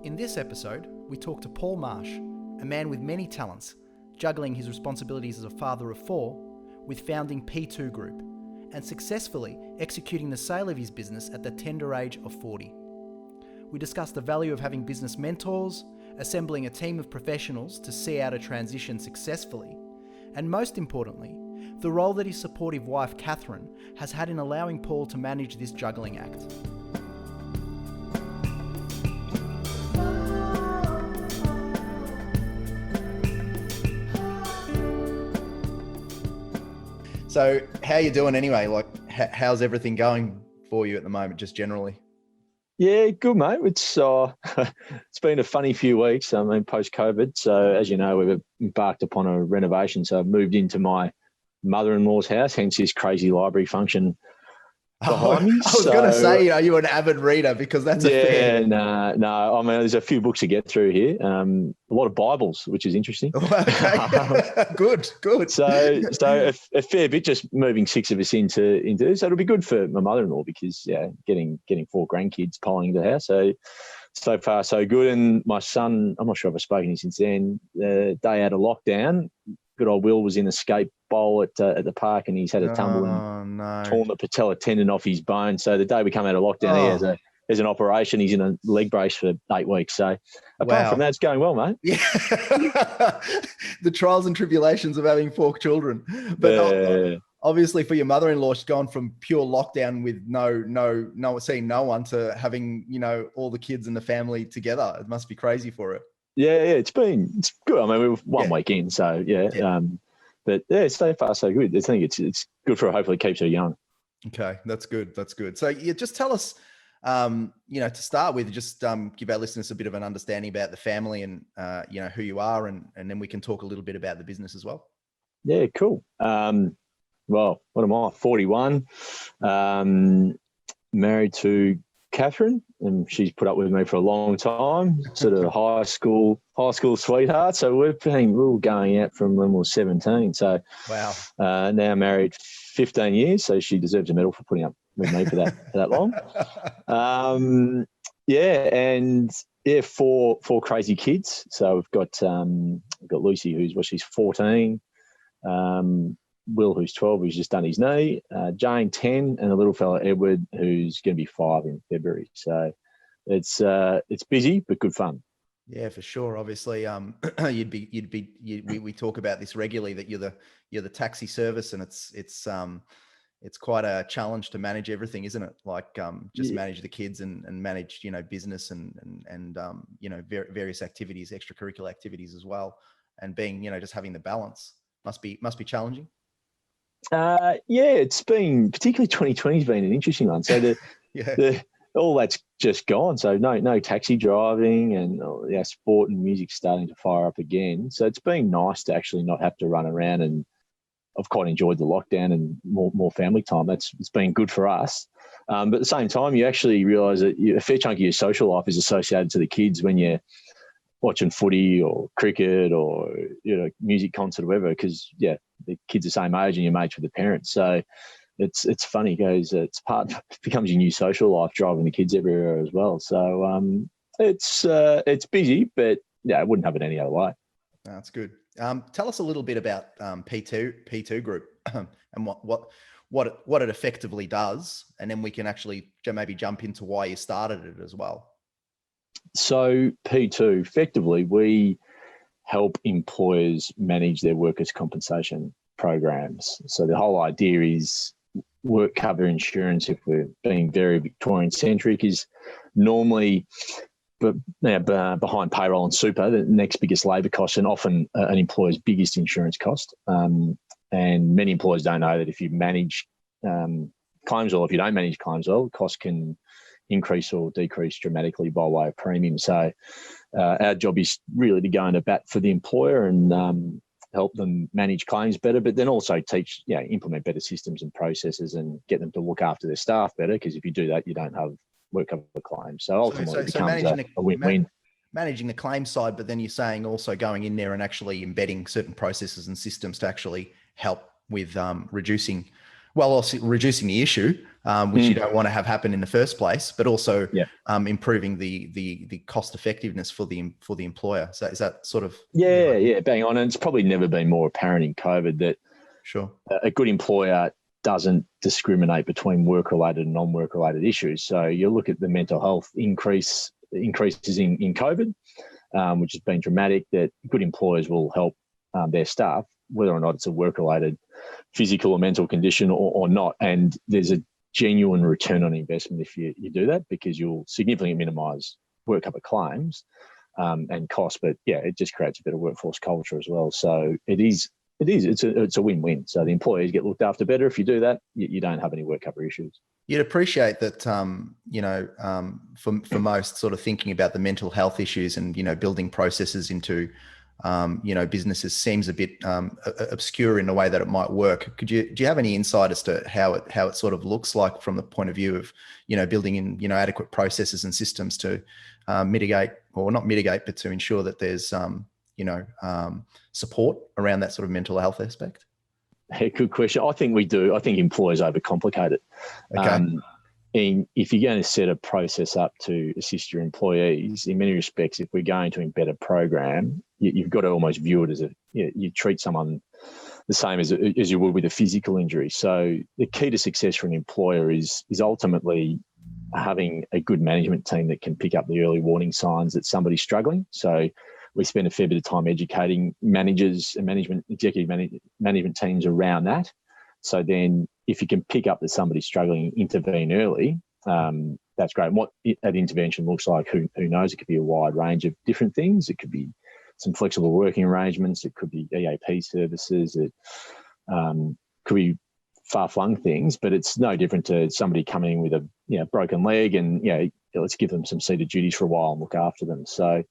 In this episode, we talk to Paul Marsh, a man with many talents, juggling his responsibilities as a father of four with founding P2 Group and successfully executing the sale of his business at the tender age of 40. We discuss the value of having business mentors, assembling a team of professionals to see out a transition successfully, and most importantly, the role that his supportive wife Catherine has had in allowing Paul to manage this juggling act. So how you doing anyway? Like, how's everything going for you at the moment, just generally? Yeah, good, mate. It's it's been a funny few weeks. I mean, post-COVID. So as you know, we've embarked upon a renovation. So I've moved into my mother-in-law's house, hence this crazy library function behind me. I was going to say, are you an avid reader? Because that's no. I mean, there's a few books to get through here. A lot of Bibles, which is interesting. Okay. Good. So a fair bit, just moving six of us into. So it'll be good for my mother-in-law because getting four grandkids piling into the house. So far so good. And my son, I'm not sure if I've spoken to him since then. The day out of lockdown, good old Will was in a skate bowl at the park, and he's had a tumble and torn the patella tendon off his bone. So the day we come out of lockdown, there's an operation. He's in a leg brace for 8 weeks. So apart from that, it's going well, mate. Yeah, the trials and tribulations of having 4 children. But obviously, for your mother-in-law, she's gone from pure lockdown with seeing no one to having all the kids and the family together. It must be crazy for her. Yeah, it's good. I mean, we were 1 week in, so but so far so good. I think it's good for her. Hopefully, keeps her young. Okay, that's good. So just tell us, to start with, just give our listeners a bit of an understanding about the family and who you are, and then we can talk a little bit about the business as well. Yeah, cool. Well, what am I? 41. Married to Catherine, and she's put up with me for a long time, sort of high school sweetheart. So we were going out from when we were 17. So wow. Now married 15 years. So she deserves a medal for putting up with me for that long. Four crazy kids. So we've got Lucy, she's 14. Will, who's 12, who's just done his knee, Jane, 10, and a little fella, Edward, who's going to be 5 in February. So it's busy, but good fun. Yeah, for sure. Obviously, we talk about this regularly, that you're the taxi service, and it's quite a challenge to manage everything, isn't it? Like manage the kids and manage, business and various activities, extracurricular activities as well. And being, just having the balance must be challenging. It's been, particularly 2020 has been an interesting one. So all that's just gone. So no taxi driving, and sport and music starting to fire up again. So it's been nice to actually not have to run around, and I've quite enjoyed the lockdown and more family time. It's been good for us. But at the same time, you actually realise that a fair chunk of your social life is associated to the kids when you're watching footy or cricket or music concert or whatever, because the kids are the same age and you're mates with the parents. So it's funny, it becomes your new social life, driving the kids everywhere as well. So it's busy, but I wouldn't have it any other way. That's good. Tell us a little bit about P2 Group and what it effectively does, and then we can actually maybe jump into why you started it as well. So P2, effectively, we help employers manage their workers' compensation programs. So the whole idea is work cover insurance, if we're being very Victorian-centric, is normally behind payroll and super, the next biggest labour cost, and often an employer's biggest insurance cost. And many employers don't know that if you manage claims, or if you don't manage claims, costs can increase or decrease dramatically by way of premium. So our job is really to go into bat for the employer and help them manage claims better, but then also implement better systems and processes and get them to look after their staff better, because if you do that, you don't have work cover claims. So ultimately it becomes a win-win. Managing the claim side, but then you're saying also going in there and actually embedding certain processes and systems to actually help with reducing the issue, which you don't want to have happen in the first place, but also Yeah. improving the cost effectiveness for the employer. So is that sort of bang on. And it's probably never been more apparent in COVID that sure a good employer doesn't discriminate between work-related and non-work-related issues. So you look at the mental health increases in COVID, which has been dramatic, that good employers will help their staff, whether or not it's a work-related physical or mental condition or not. And there's a genuine return on investment if you do that, because you'll significantly minimise work cover claims and costs. But yeah, it just creates a better workforce culture as well. So it's a win-win. So the employees get looked after better. If you do that, you don't have any work cover issues. You'd appreciate that, for most, sort of thinking about the mental health issues and, building processes into, businesses seems a bit obscure in the way that it might work. Do you have any insight as to how it sort of looks like from the point of view of, building in, adequate processes and systems to mitigate, or not mitigate, but to ensure that there's, support around that sort of mental health aspect? Yeah, good question. I think we do. I think employers overcomplicate it. Okay. And if you're going to set a process up to assist your employees, in many respects, if we're going to embed a program, you've got to almost view it as you treat someone the same as you would with a physical injury. So the key to success for an employer is ultimately having a good management team that can pick up the early warning signs that somebody's struggling. So we spend a fair bit of time educating managers and executive management teams around that. So then if you can pick up that somebody's struggling, intervene early, that's great. And what that intervention looks like, who knows? It could be a wide range of different things. It could be some flexible working arrangements. It could be EAP services. It could be far-flung things, but it's no different to somebody coming in with a broken leg and, let's give them some seated duties for a while and look after them. So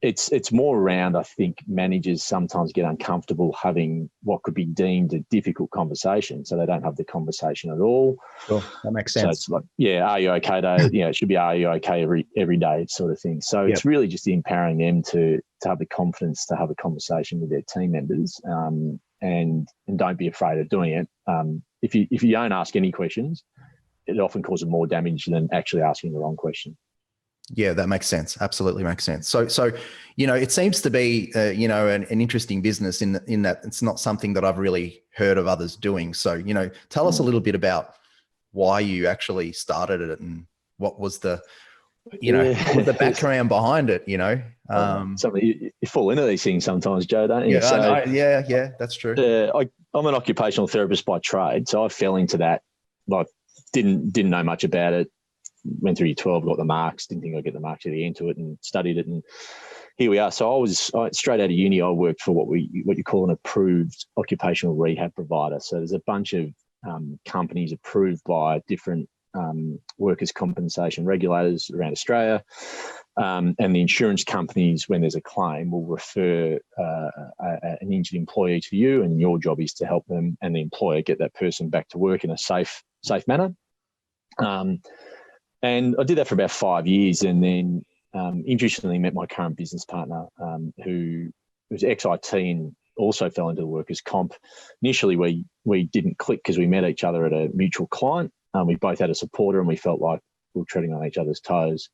it's more around, I think, managers sometimes get uncomfortable having what could be deemed a difficult conversation, so they don't have the conversation at all. Sure, that makes sense. So it's like, are you okay? It should be, are you okay every day sort of thing. So It's really just empowering them to have the confidence to have a conversation with their team members, and don't be afraid of doing it. If you don't ask any questions, it often causes more damage than actually asking the wrong question. Yeah, that makes sense. Absolutely makes sense. So it seems to be an interesting business in that it's not something that I've really heard of others doing. So tell us a little bit about why you actually started it and what was the what was the background behind it. You fall into these things sometimes, Joe, don't you? Yeah, yeah, that's true. I'm an occupational therapist by trade, so I fell into that. Like, didn't know much about it. Went through year 12, got the marks, didn't think I'd get the marks at the end to it, and studied it, and here we are. So straight out of uni, I worked for what you call an approved occupational rehab provider. So there's a bunch of companies approved by different workers' compensation regulators around Australia, and the insurance companies, when there's a claim, will refer an injured employee to you, and your job is to help them and the employer get that person back to work in a safe manner. And I did that for about 5 years, and then interestingly met my current business partner, who was ex-IT and also fell into the workers' comp. Initially, we didn't click because we met each other at a mutual client. We both had a supporter, and we felt like we were treading on each other's toes.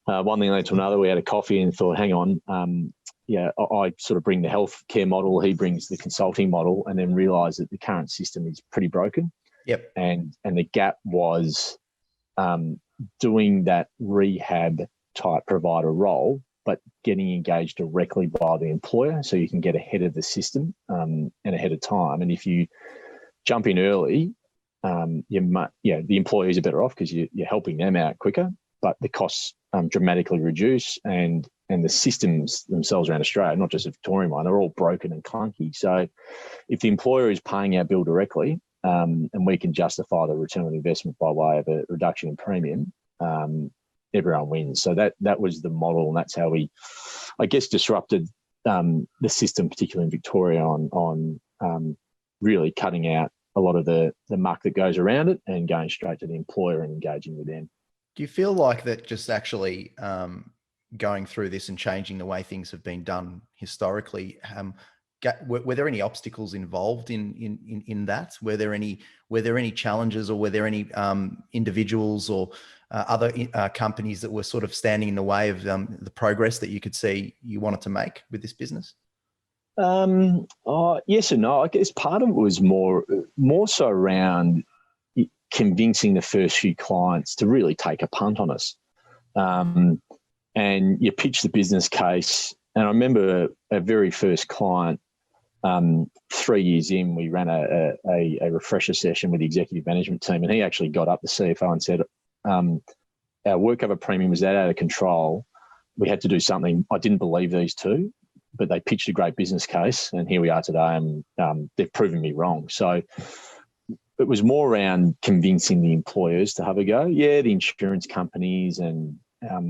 One thing led to another. We had a coffee and thought, hang on, I sort of bring the healthcare model, he brings the consulting model, and then realised that the current system is pretty broken. Yep. And the gap was doing that rehab type provider role, but getting engaged directly by the employer, so you can get ahead of the system and ahead of time. And if you jump in early, the employees are better off because you're helping them out quicker, but the costs dramatically reduce, and the systems themselves around Australia, not just a Victorian one, are all broken and clunky. So if the employer is paying our bill directly, and we can justify the return on investment by way of a reduction in premium, everyone wins. So that was the model, and that's how we, I guess, disrupted the system, particularly in Victoria, on really cutting out a lot of the muck that goes around it and going straight to the employer and engaging with them. Do you feel like that just actually going through this and changing the way things have been done historically were there any obstacles involved in that? Were there any challenges, or were there any individuals or other companies that were sort of standing in the way of the progress that you could see you wanted to make with this business? Yes and no. I guess part of it was more so around convincing the first few clients to really take a punt on us. And you pitch the business case. And I remember a very first client, 3 years in, we ran a refresher session with the executive management team, and he actually got up, the CFO, and said, our work cover premium was that out of control. We had to do something. I didn't believe these two, but they pitched a great business case, and here we are today, and they've proven me wrong. So it was more around convincing the employers to have a go. Yeah, the insurance companies and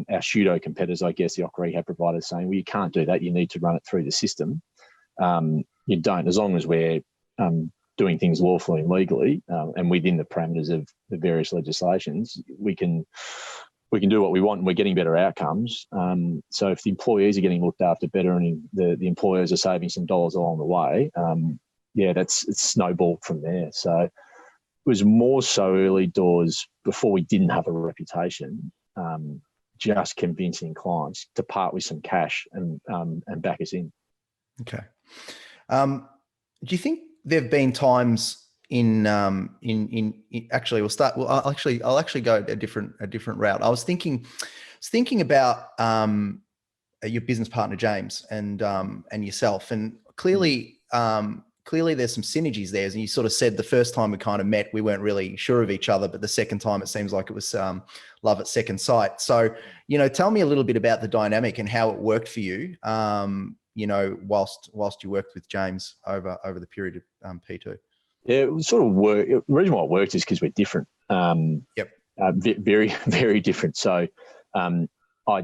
our pseudo competitors, I guess, the OC rehab providers, saying, well, you can't do that. You need to run it through the system. You don't, as long as we're doing things lawfully and legally and within the parameters of the various legislations, we can do what we want, and we're getting better outcomes. So if the employees are getting looked after better and the employers are saving some dollars along the way, it's snowballed from there. So it was more so early doors, before we didn't have a reputation, just convincing clients to part with some cash and back us in. Okay. Do you think there have been times I'll actually go a different route. I was thinking about your business partner James and yourself, and clearly there's some synergies there. As you sort of said, the first time we kind of met, we weren't really sure of each other, but the second time it seems like it was love at second sight. So, tell me a little bit about the dynamic and how it worked for you. Whilst you worked with James over the period of P2. Yeah, it was sort of work. The reason why it worked is because we're different. Very, very different. So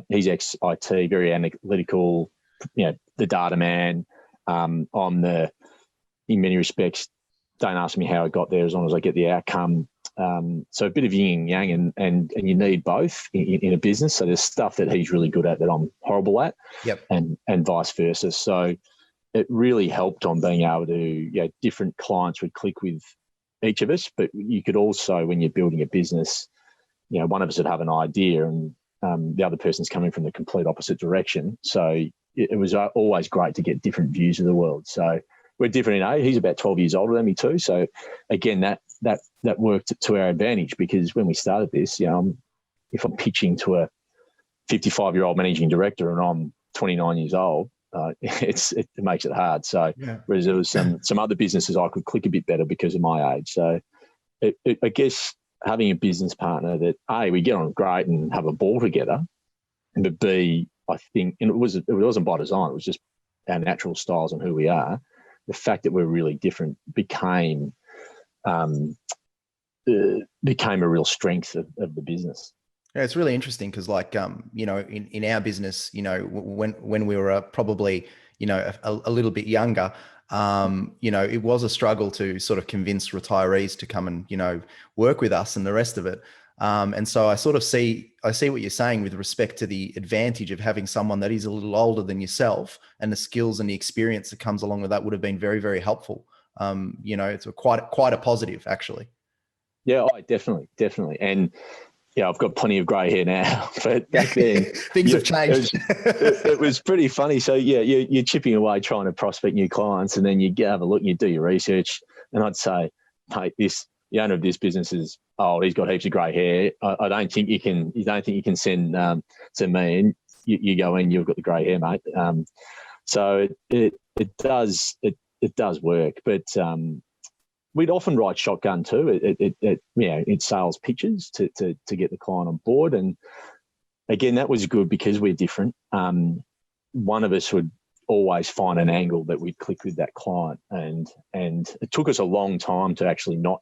he's ex-IT, very analytical, the data man. I'm in many respects, don't ask me how I got there, as long as I get the outcome. So a bit of yin and yang, and you need both in a business. So there's stuff that he's really good at that I'm horrible at, and vice versa. So it really helped on being able to, different clients would click with each of us, but you could also, when you're building a business, one of us would have an idea and the other person's coming from the complete opposite direction. So it was always great to get different views of the world. So we're different in age. He's about 12 years older than me too. So again, that worked to our advantage, because when we started this, if I'm pitching to a 55-year-old managing director and I'm 29 years old, it makes it hard. So whereas there was some other businesses I could click a bit better because of my age. So I guess having a business partner that A, we get on great and have a ball together, and but B, I think, and it wasn't by design, it was just our natural styles and who we are. The fact that we're really different became a real strength of the business. Yeah, it's really interesting because, in our business, when we were probably, a little bit younger, it was a struggle to sort of convince retirees to come and, work with us and the rest of it. And so I see what you're saying with respect to the advantage of having someone that is a little older than yourself, and the skills and the experience that comes along with that would have been very, very helpful. It's quite a positive, actually. Yeah, definitely. And I've got plenty of grey hair now, but back then things have changed. It was pretty funny. So you're chipping away trying to prospect new clients, and then you have a look and you do your research. And I'd say, hey, the owner of this business is old. He's got heaps of grey hair. I don't think you can. You don't think you can send me, and you go in. You've got the grey hair, mate. So it does work, but we'd often write shotgun too. It sales pitches to get the client on board, and again that was good because we're different. One of us would always find an angle that we'd click with that client, and it took us a long time to actually not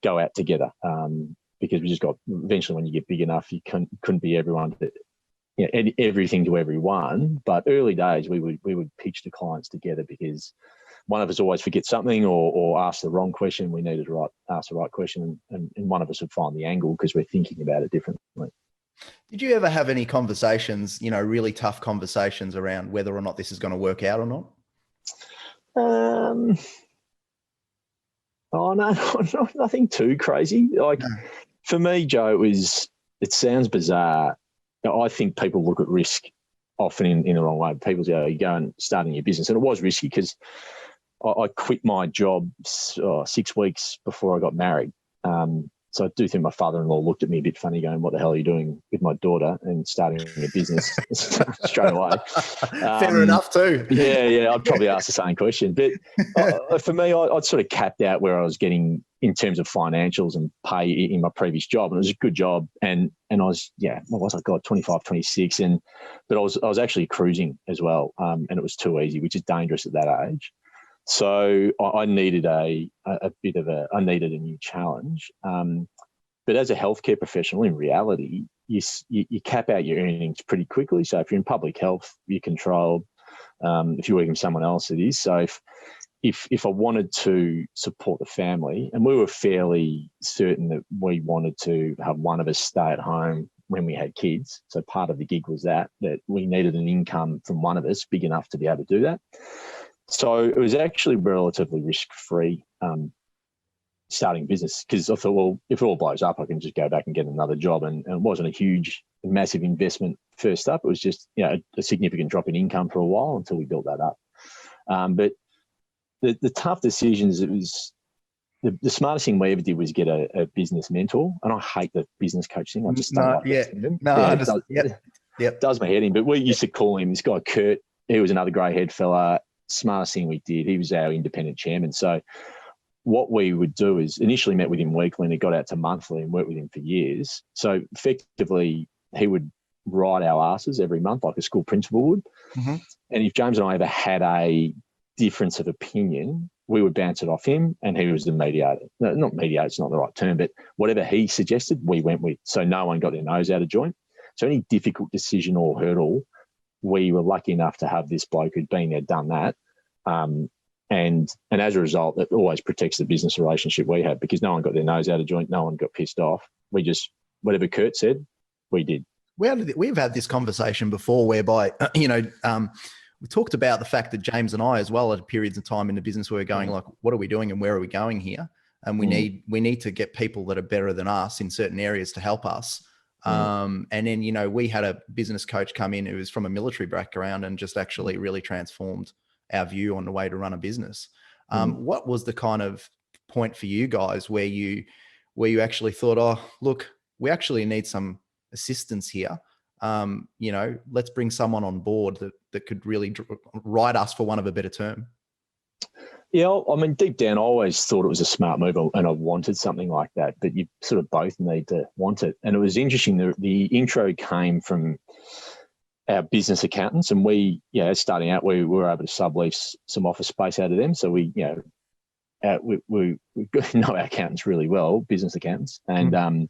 go out together because we just got, eventually when you get big enough, you couldn't be everyone everything to everyone. But early days we would pitch to clients together because one of us always forgets something or ask the wrong question. We needed to ask the right question, and one of us would find the angle because we're thinking about it differently. Did you ever have any conversations, really tough conversations around whether or not this is going to work out or not? Um, oh no, nothing too crazy. Like for me, Joe, it sounds bizarre. I think people look at risk often in the wrong way. People say, you go and starting your business. And it was risky because I quit my job 6 weeks before I got married. So I do think my father-in-law looked at me a bit funny going, what the hell are you doing with my daughter and starting a business straight away? Fair enough too. Yeah, I'd probably ask the same question. But for me, I'd sort of capped out where I was getting in terms of financials and pay in my previous job. And it was a good job. And I was, what was I, God, 25, 26. But I was actually cruising as well. And it was too easy, which is dangerous at that age. So I needed I needed a new challenge. But as a healthcare professional, in reality, you cap out your earnings pretty quickly. So if you're in public health, you're controlled. If you're working with someone else, it is. So if I wanted to support the family, and we were fairly certain that we wanted to have one of us stay at home when we had kids. So part of the gig was that we needed an income from one of us big enough to be able to do that. So it was actually relatively risk-free starting business because I thought, well, if it all blows up, I can just go back and get another job. And it wasn't a massive investment first up. It was just a significant drop in income for a while until we built that up. But the tough decisions, it was the smartest thing we ever did was get a business mentor. And I hate the business coach thing. I just don't like it. It does my head in. But we used to call him, this guy, Kurt. He was another grey-haired fella. Smartest thing we did. He was our independent chairman. So what we would do is initially met with him weekly and he got out to monthly and worked with him for years. So effectively, he would write our asses every month like a school principal would. Mm-hmm. And if James and I ever had a difference of opinion, we would bounce it off him and he was the mediator. No, not mediator, it's not the right term, but whatever he suggested, we went with. So no one got their nose out of joint. So any difficult decision or hurdle, we were lucky enough to have this bloke who'd been there, done that. And as a result, it always protects the business relationship we have because no one got their nose out of joint. No one got pissed off. We just, whatever Kurt said, we did. We've had this conversation before whereby, we talked about the fact that James and I as well at periods of time in the business where we're going like, what are we doing and where are we going here? And we need to get people that are better than us in certain areas to help us. And then, we had a business coach come in who was from a military background and just actually really transformed our view on the way to run a business. What was the kind of point for you guys where you actually thought, oh, look, we actually need some assistance here. Let's bring someone on board that could really ride us, for want of a better term. Yeah, I mean, deep down, I always thought it was a smart move and I wanted something like that, but you sort of both need to want it. And it was interesting, the intro came from our business accountants and we, starting out, we were able to sublease some office space out of them. So we know our accountants really well, business accountants. And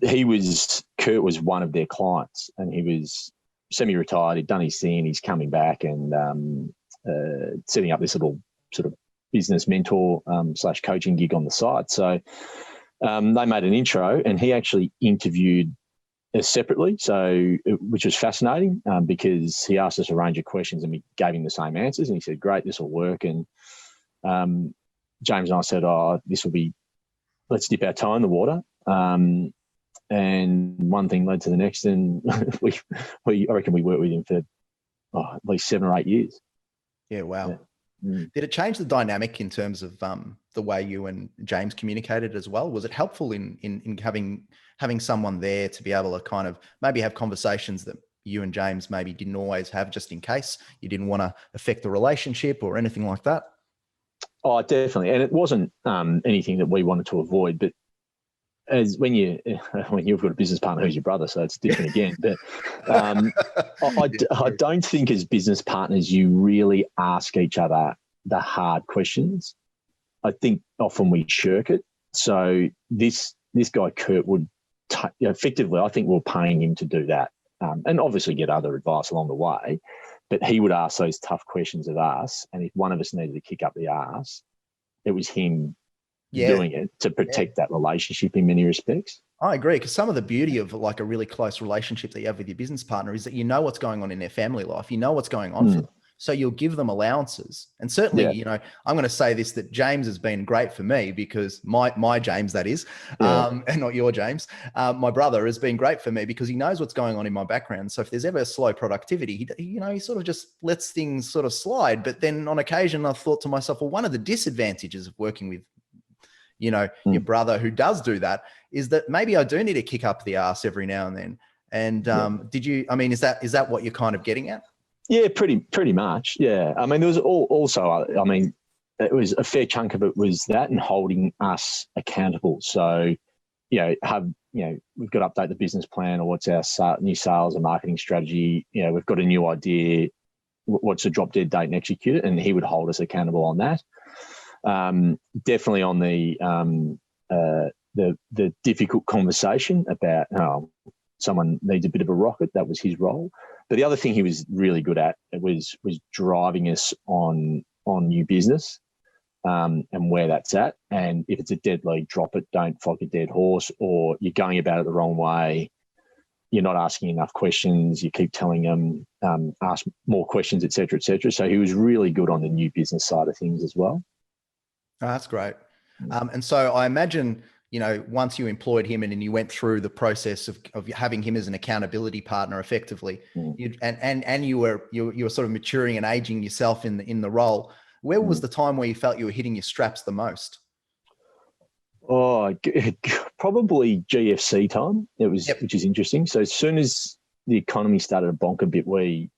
Kurt was one of their clients and he was semi-retired, he'd done his thing, he's coming back and setting up this little sort of business mentor / coaching gig on the side. So they made an intro and he actually interviewed us separately, which was fascinating because he asked us a range of questions and we gave him the same answers and he said, great, this will work. And James and I said, let's dip our toe in the water. And one thing led to the next and I reckon we worked with him for at least 7 or 8 years. Yeah, wow. Yeah. Did it change the dynamic in terms of the way you and James communicated as well? Was it helpful in having someone there to be able to kind of maybe have conversations that you and James maybe didn't always have, just in case you didn't want to affect the relationship or anything like that? Oh, definitely. And it wasn't anything that we wanted to avoid, but as when you've got a business partner who's your brother, so it's different again. But I don't think as business partners you really ask each other the hard questions. I think often we shirk it. So this guy Kurt would effectively, I think we're paying him to do that, and obviously get other advice along the way. But he would ask those tough questions of us, and if one of us needed to kick up the arse, it was him. Doing it to protect that relationship in many respects. I agree, because some of the beauty of like a really close relationship that you have with your business partner is that you know what's going on in their family life. You know what's going on for them. So you'll give them allowances. And certainly, Yeah. you know, I'm going to say this, that James has been great for me because my James, that is, Yeah. and not your James, my brother has been great for me because he knows what's going on in my background. So if there's ever a slow productivity, he sort of just lets things sort of slide. But then on occasion, I've thought to myself, well, one of the disadvantages of working with, you know, your brother who does do that is that maybe I do need to kick up the ass every now and then. And is that what you're kind of getting at? Yeah, pretty much. Yeah. I mean, there was also, I mean, it was a fair chunk of it was that and holding us accountable. So, we've got to update the business plan, or what's our new sales and marketing strategy. We've got a new idea. What's the drop dead date and execute it? And he would hold us accountable on that. Definitely on the difficult conversation about someone needs a bit of a rocket. That was his role. But the other thing he was really good at was driving us on new business and where that's at. And if it's a dead lead, drop it. Don't flog a dead horse, or you're going about it the wrong way. You're not asking enough questions. You keep telling them, ask more questions, et cetera, et cetera. So he was really good on the new business side of things as well. Oh, that's great. And so I imagine, once you employed him and you went through the process of having him as an accountability partner effectively, and you were sort of maturing and aging yourself in the role. Where was the time where you felt you were hitting your straps the most? Oh, probably GFC time. It was, which is interesting. So as soon as the economy started to bonk a bit, we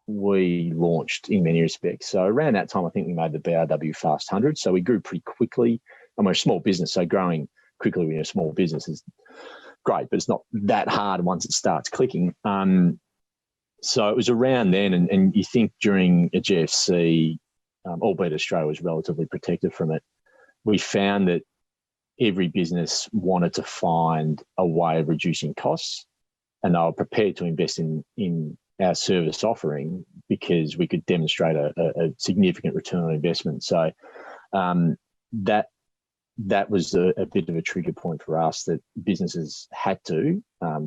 launched in many respects. So around that time, I think we made the BRW Fast 100. So we grew pretty quickly. And we're a small business, so growing quickly when you're a small business is great, but it's not that hard once it starts clicking. So it was around then, and you think during a GFC, albeit Australia was relatively protected from it, we found that every business wanted to find a way of reducing costs, and they were prepared to invest in our service offering because we could demonstrate a significant return on investment. So that was a bit of a trigger point for us, that businesses had to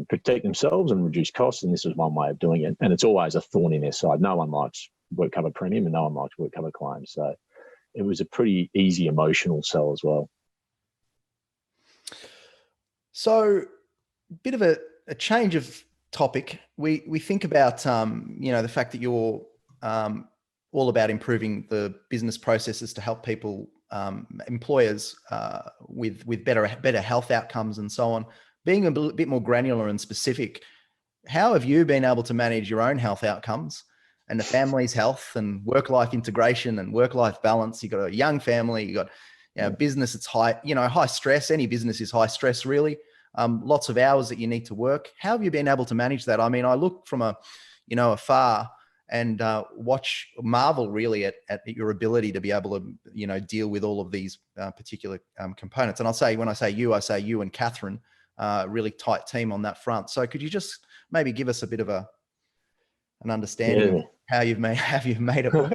protect themselves and reduce costs, and this was one way of doing it. And it's always a thorn in their side. No one likes work cover premium and no one likes work cover claims. So it was a pretty easy emotional sell as well. So a bit of a change of topic. We think about, the fact that you're all about improving the business processes to help people, employers with better health outcomes and so on. Being a bit more granular and specific, how have you been able to manage your own health outcomes and the family's health and work-life integration and work-life balance? You've got a young family, you've got business, it's high stress. Any business is high stress, really. Lots of hours that you need to work. How have you been able to manage that? I mean, I look from afar and marvel really at your ability to be able to, deal with all of these particular components. And when I say you and Catherine, really tight team on that front. So could you just maybe give us a bit of an understanding of how you've made it work?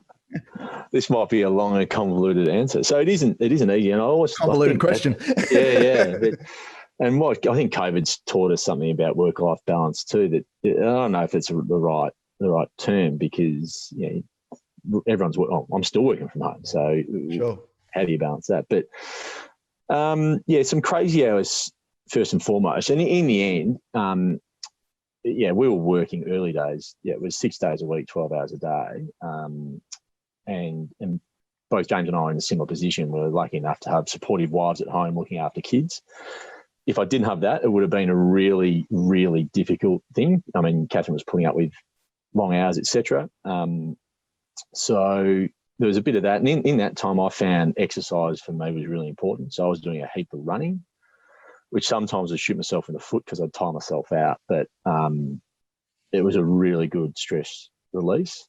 This might be a long and convoluted answer. So it isn't easy. And I always convoluted question. Yeah. And what I think COVID's taught us something about work-life balance too, that I don't know if it's the right term, because everyone's I'm still working from home, so sure. How do you balance that? But some crazy hours first and foremost, and in the end, we were working early days. Yeah, it was 6 days a week, 12 hours a day, and both James and I are in a similar position. We're lucky enough to have supportive wives at home looking after kids. If I didn't have that, it would have been a really, really difficult thing. I mean, Catherine was putting up with long hours, etc. So there was a bit of that. And in that time, I found exercise for me was really important. So I was doing a heap of running, which sometimes I'd shoot myself in the foot because I'd tire myself out. But it was a really good stress release.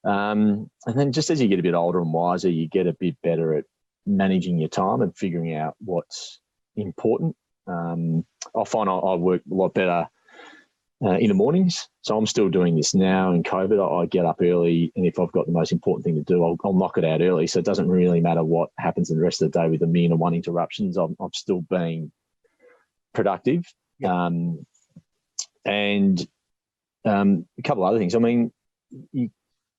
And then just as you get a bit older and wiser, you get a bit better at managing your time and figuring out what's important. I find I work a lot better in the mornings. So I'm still doing this now in COVID. I get up early, and if I've got the most important thing to do, I'll knock it out early. So it doesn't really matter what happens in the rest of the day with 1,000,001 interruptions. I'm still being productive. Yeah. And a couple of other things. I mean,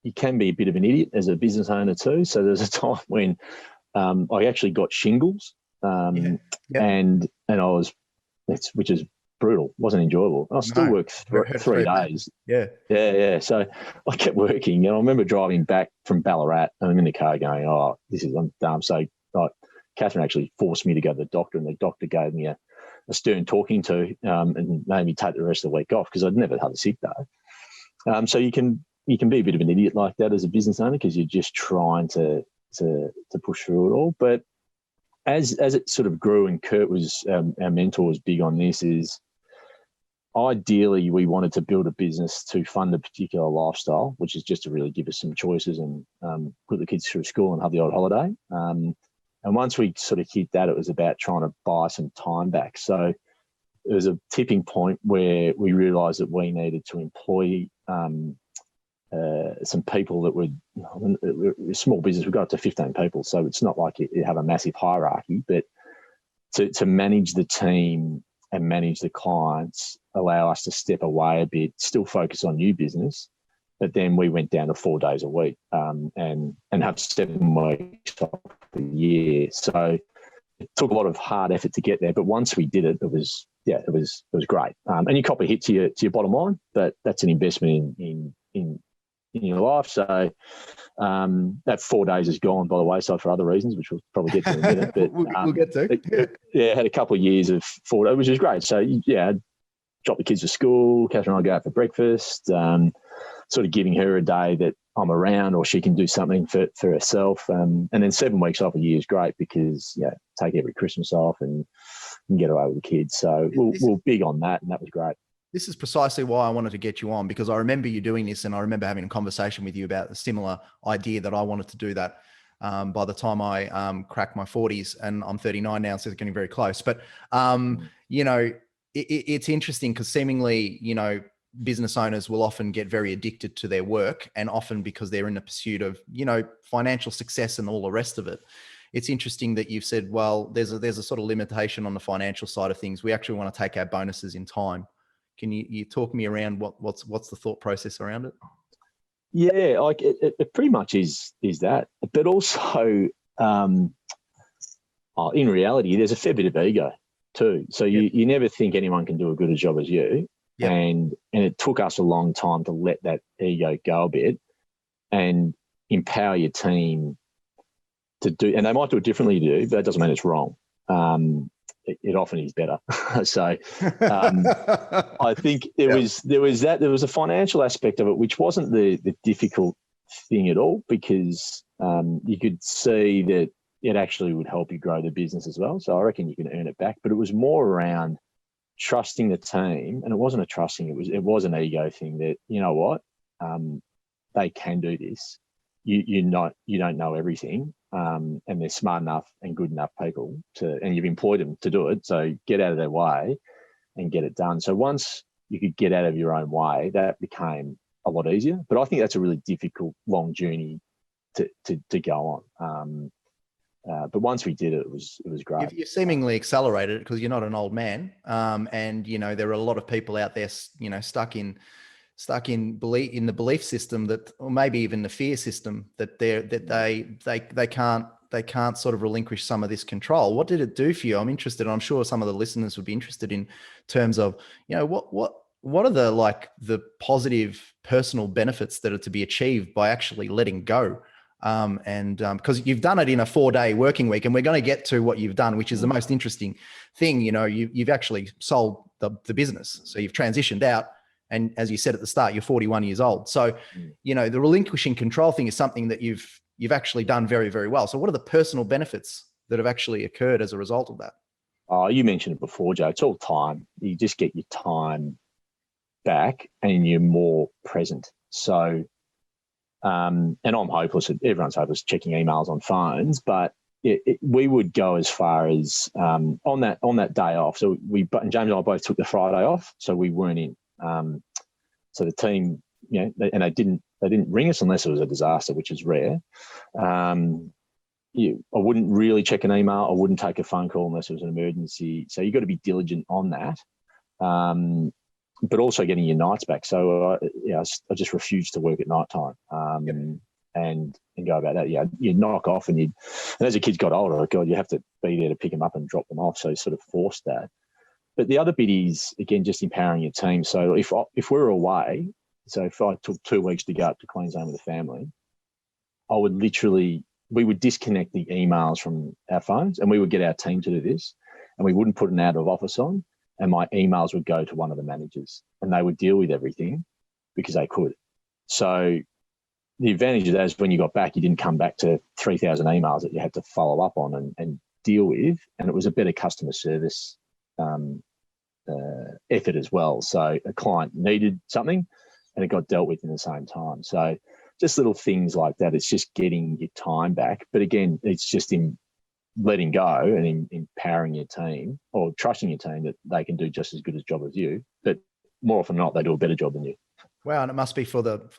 you can be a bit of an idiot as a business owner too. So there's a time when I actually got shingles, Yeah. Yep. and I was, which is brutal, wasn't enjoyable. I still worked 3 days. Yeah. Yeah. So I kept working, and I remember driving back from Ballarat, and I'm in the car going, "Oh, I'm dumb." So Catherine actually forced me to go to the doctor, and the doctor gave me a stern talking to, and made me take the rest of the week off because I'd never had a sick day. So you can be a bit of an idiot like that as a business owner because you're just trying to push through it all. But as it sort of grew, and Kurt was our mentor, was big on this, is ideally we wanted to build a business to fund a particular lifestyle, which is just to really give us some choices and put the kids through school and have the odd holiday. And once we sort of hit that, it was about trying to buy some time back. So there was a tipping point where we realised that we needed to employ some people that would, a small business, we got up to 15 people. So it's not like you have a massive hierarchy, but to manage the team and manage the clients, allow us to step away a bit, still focus on new business. But then we went down to 4 days a week and have 7 weeks off a year. So it took a lot of hard effort to get there. But once we did it, it was great. And you cop a hit to your bottom line, but that's an investment in your life. So that 4 days is gone by the wayside for other reasons, which we'll probably get to in a minute. But we'll get to. Had a couple of years of 4 days, which is great. So drop the kids to school. Catherine and I go out for breakfast. Sort of giving her a day that I'm around, or she can do something for herself. And then 7 weeks off a year is great because take every Christmas off and get away with the kids. So we're big on that, and that was great. This is precisely why I wanted to get you on, because I remember you doing this, and I remember having a conversation with you about a similar idea that I wanted to do that by the time I cracked my 40s, and I'm 39 now, so it's getting very close. But, it's interesting because seemingly, business owners will often get very addicted to their work, and often because they're in the pursuit of, financial success and all the rest of it. It's interesting that you've said, well, there's a sort of limitation on the financial side of things. We actually want to take our bonuses in time. Can you talk me around what's the thought process around it? Yeah, like it pretty much is that, but also in reality, there's a fair bit of ego too. So you never think anyone can do a good a job as you. Yep. And it took us a long time to let that ego go a bit and empower your team to do, and they might do it differently to you, but that doesn't mean it's wrong. It often is better. So I think there was a financial aspect of it, which wasn't the difficult thing at all, because you could see that it actually would help you grow the business as well. So I reckon you can earn it back, but it was more around trusting the team. And it wasn't a trusting, it was an ego thing that, you know what, they can do this. You don't know everything. And they're smart enough and good enough people and you've employed them to do it. So get out of their way and get it done. So once you could get out of your own way, that became a lot easier. But I think that's a really difficult, long journey to go on. But once we did it, it was great. You seemingly accelerated it because you're not an old man. And, there are a lot of people out there, stuck in the belief system that, or maybe even the fear system that they can't sort of relinquish some of this control. What did it do for you? I'm interested. I'm sure some of the listeners would be interested in terms of, what are the positive personal benefits that are to be achieved by actually letting go? Because you've done it in a 4-day working week, and we're going to get to what you've done, which is the most interesting thing. You've actually sold the business. So you've transitioned out. And as you said at the start, you're 41 years old. So, the relinquishing control thing is something that you've actually done very, very well. So what are the personal benefits that have actually occurred as a result of that? Oh, you mentioned it before, Joe. It's all time. You just get your time back and you're more present. So, and I'm hopeless. Everyone's hopeless checking emails on phones, but we would go as far as on that day off. So and James and I both took the Friday off, so we weren't in. So the team, and they didn't ring us unless it was a disaster, which is rare. I wouldn't really check an email. I wouldn't take a phone call unless it was an emergency. So you got to be diligent on that. but also getting your nights back. So I just refused to work at night time. And go about that. You knock off, and as the kids got older, God, you have to be there to pick them up and drop them off. So you sort of forced that. But the other bit is, again, just empowering your team. So if we're away, so if I took 2 weeks to go up to Queensland with the family, we would disconnect the emails from our phones, and we would get our team to do this, and we wouldn't put an out of office on, and my emails would go to one of the managers, and they would deal with everything because they could. So the advantage of that is when you got back, you didn't come back to 3,000 emails that you had to follow up on and deal with, and it was a better customer service effort as well. So a client needed something, and it got dealt with in the same time. So just little things like that. It's just getting your time back. But again, it's just in letting go and in empowering your team, or trusting your team that they can do just as good a job as you. But more often than not, they do a better job than you. Wow, and it must be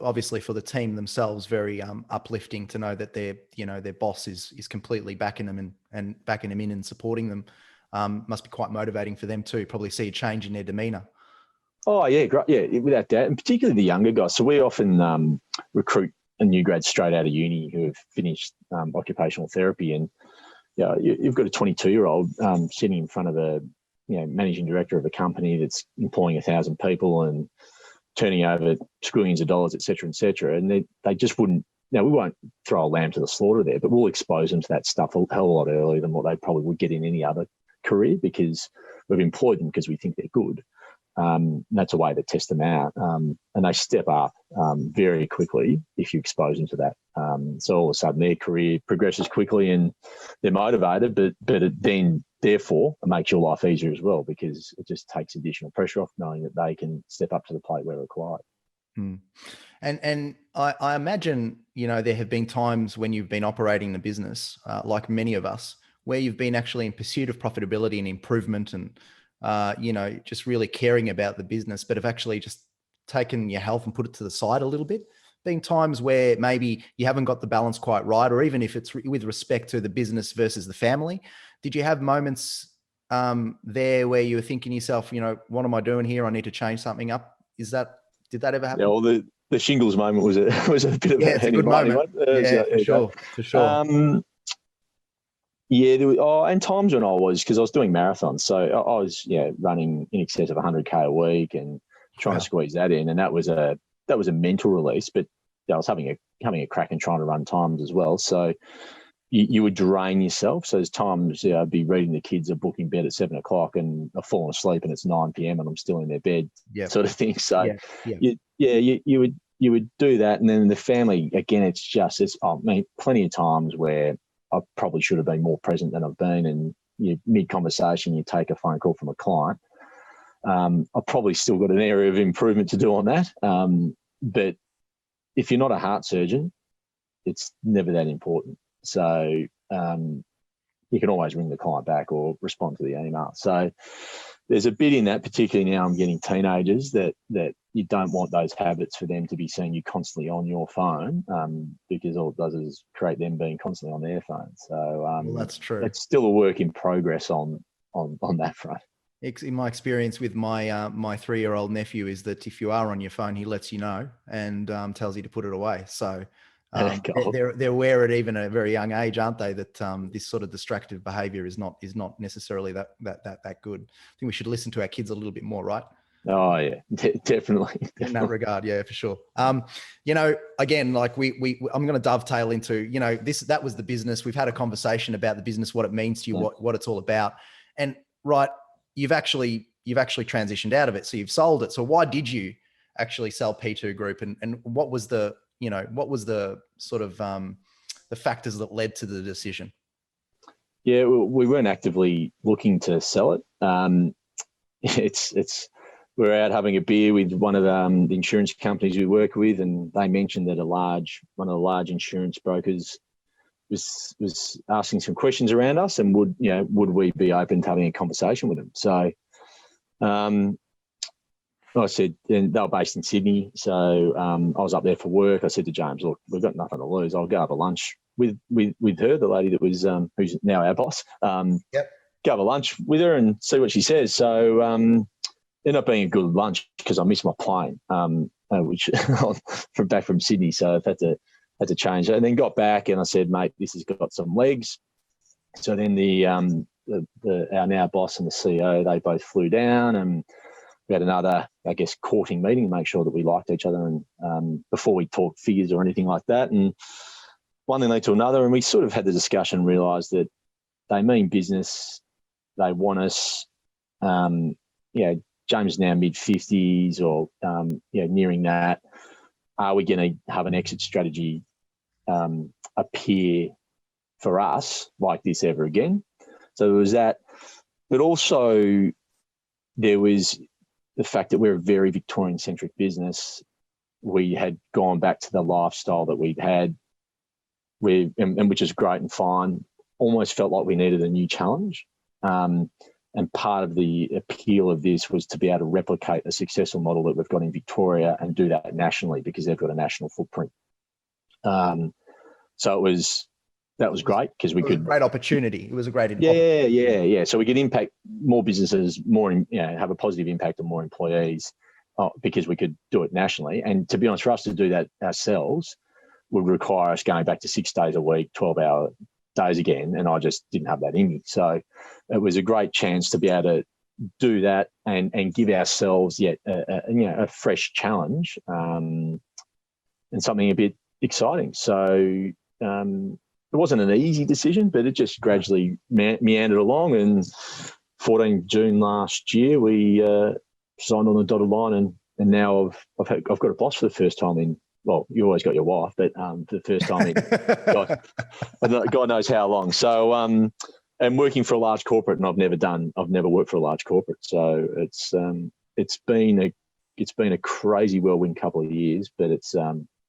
obviously for the team themselves very uplifting to know that their boss is completely backing them and backing them in and supporting them. Must be quite motivating for them too. Probably see a change in their demeanour. Oh yeah, great. Yeah, without doubt, and particularly the younger guys. So we often recruit a new grad straight out of uni who have finished occupational therapy, and you've got a 22-year-old sitting in front of a managing director of a company that's employing 1,000 people and turning over squillions of dollars, et cetera, and they just wouldn't. Now, we won't throw a lamb to the slaughter there, but we'll expose them to that stuff a hell of a lot earlier than what they probably would get in any other career, because we've employed them because we think they're good. That's a way to test them out, and they step up very quickly if you expose them to that. So all of a sudden their career progresses quickly and they're motivated, but it then therefore it makes your life easier as well, because it just takes additional pressure off, knowing that they can step up to the plate where required. And I imagine, there have been times when you've been operating the business, like many of us, where you've been actually in pursuit of profitability and improvement and, just really caring about the business, but have actually just taken your health and put it to the side a little bit. Being times where maybe you haven't got the balance quite right, or even if it's with respect to the business versus the family. Did you have moments there where you were thinking to yourself, what am I doing here? I need to change something up. Did that ever happen? Yeah, well, the shingles moment was a bit of it's a good moment. For sure. Yeah, and times when because I was doing marathons, so I was running in excess of 100K a week and trying to squeeze that in, and that was a mental release. But I was having a crack and trying to run times as well. So you would drain yourself. So there's times I'd be reading the kids a book in bed at 7 o'clock and I've fallen asleep and it's 9 p.m. and I'm still in their bed, sort of thing. So you would do that, and then the family again. Plenty of times where I probably should have been more present than I've been, and mid-conversation, you take a phone call from a client. I've probably still got an area of improvement to do on that. But if you're not a heart surgeon, it's never that important. So you can always ring the client back or respond to the email. So there's a bit in that, particularly now I'm getting teenagers, that you don't want those habits for them to be seeing you constantly on your phone, because all it does is create them being constantly on their phone. So that's true. It's still a work in progress on that front. In my experience with my 3-year-old nephew is that if you are on your phone, he lets you know and tells you to put it away. So they're aware at even a very young age, aren't they, that this sort of distractive behavior is not necessarily that good. I think we should listen to our kids a little bit more, right? Oh yeah, definitely. In that regard, yeah, for sure. Again, like I'm going to dovetail into, that was the business. We've had a conversation about the business, what it means to you, what it's all about, and right, you've actually transitioned out of it, so you've sold it. So why did you actually sell P2 Group, and what was the sort of the factors that led to the decision? Yeah, we weren't actively looking to sell it. We're out having a beer with one of the insurance companies we work with, and they mentioned that one of the large insurance brokers was asking some questions around us, and would we be open to having a conversation with them? So I said, and they were based in Sydney, so I was up there for work. I said to James, look, we've got nothing to lose. I'll go have a lunch with her, the lady that was who's now our boss. Go have a lunch with her and see what she says. So ended up being a good lunch because I missed my plane, which from Sydney, so I've had to change it. And then got back and I said, mate, this has got some legs. So then our now boss and the CEO, they both flew down, and we had another, I guess, courting meeting to make sure that we liked each other, and before we talked figures or anything like that. And one thing led to another, and we sort of had the discussion, realised that they mean business, they want us. James is now mid-50s or nearing that. Are we going to have an exit strategy appear for us like this ever again? So there was that, but also there was the fact that we're a very Victorian-centric business. We had gone back to the lifestyle that we'd had, and which is great and fine. Almost felt like we needed a new challenge. And part of the appeal of this was to be able to replicate a successful model that we've got in Victoria and do that nationally because they've got a national footprint. So that was great because we could. A great opportunity. It was a great opportunity. Yeah. So we could impact more businesses, have a positive impact on more employees because we could do it nationally. And to be honest, for us to do that ourselves would require us going back to 6 days a week, 12-hour days again, and I just didn't have that in me. So it was a great chance to be able to do that and give ourselves yet a fresh challenge and something a bit exciting. So it wasn't an easy decision, but it just gradually meandered along. And 14 June last year, we signed on the dotted line, and now I've got a boss for the first time in. Well, you always got your wife, but for the first time in God knows how long. So, and working for a large corporate, and I've never worked for a large corporate. So it's been a crazy whirlwind couple of years, but it's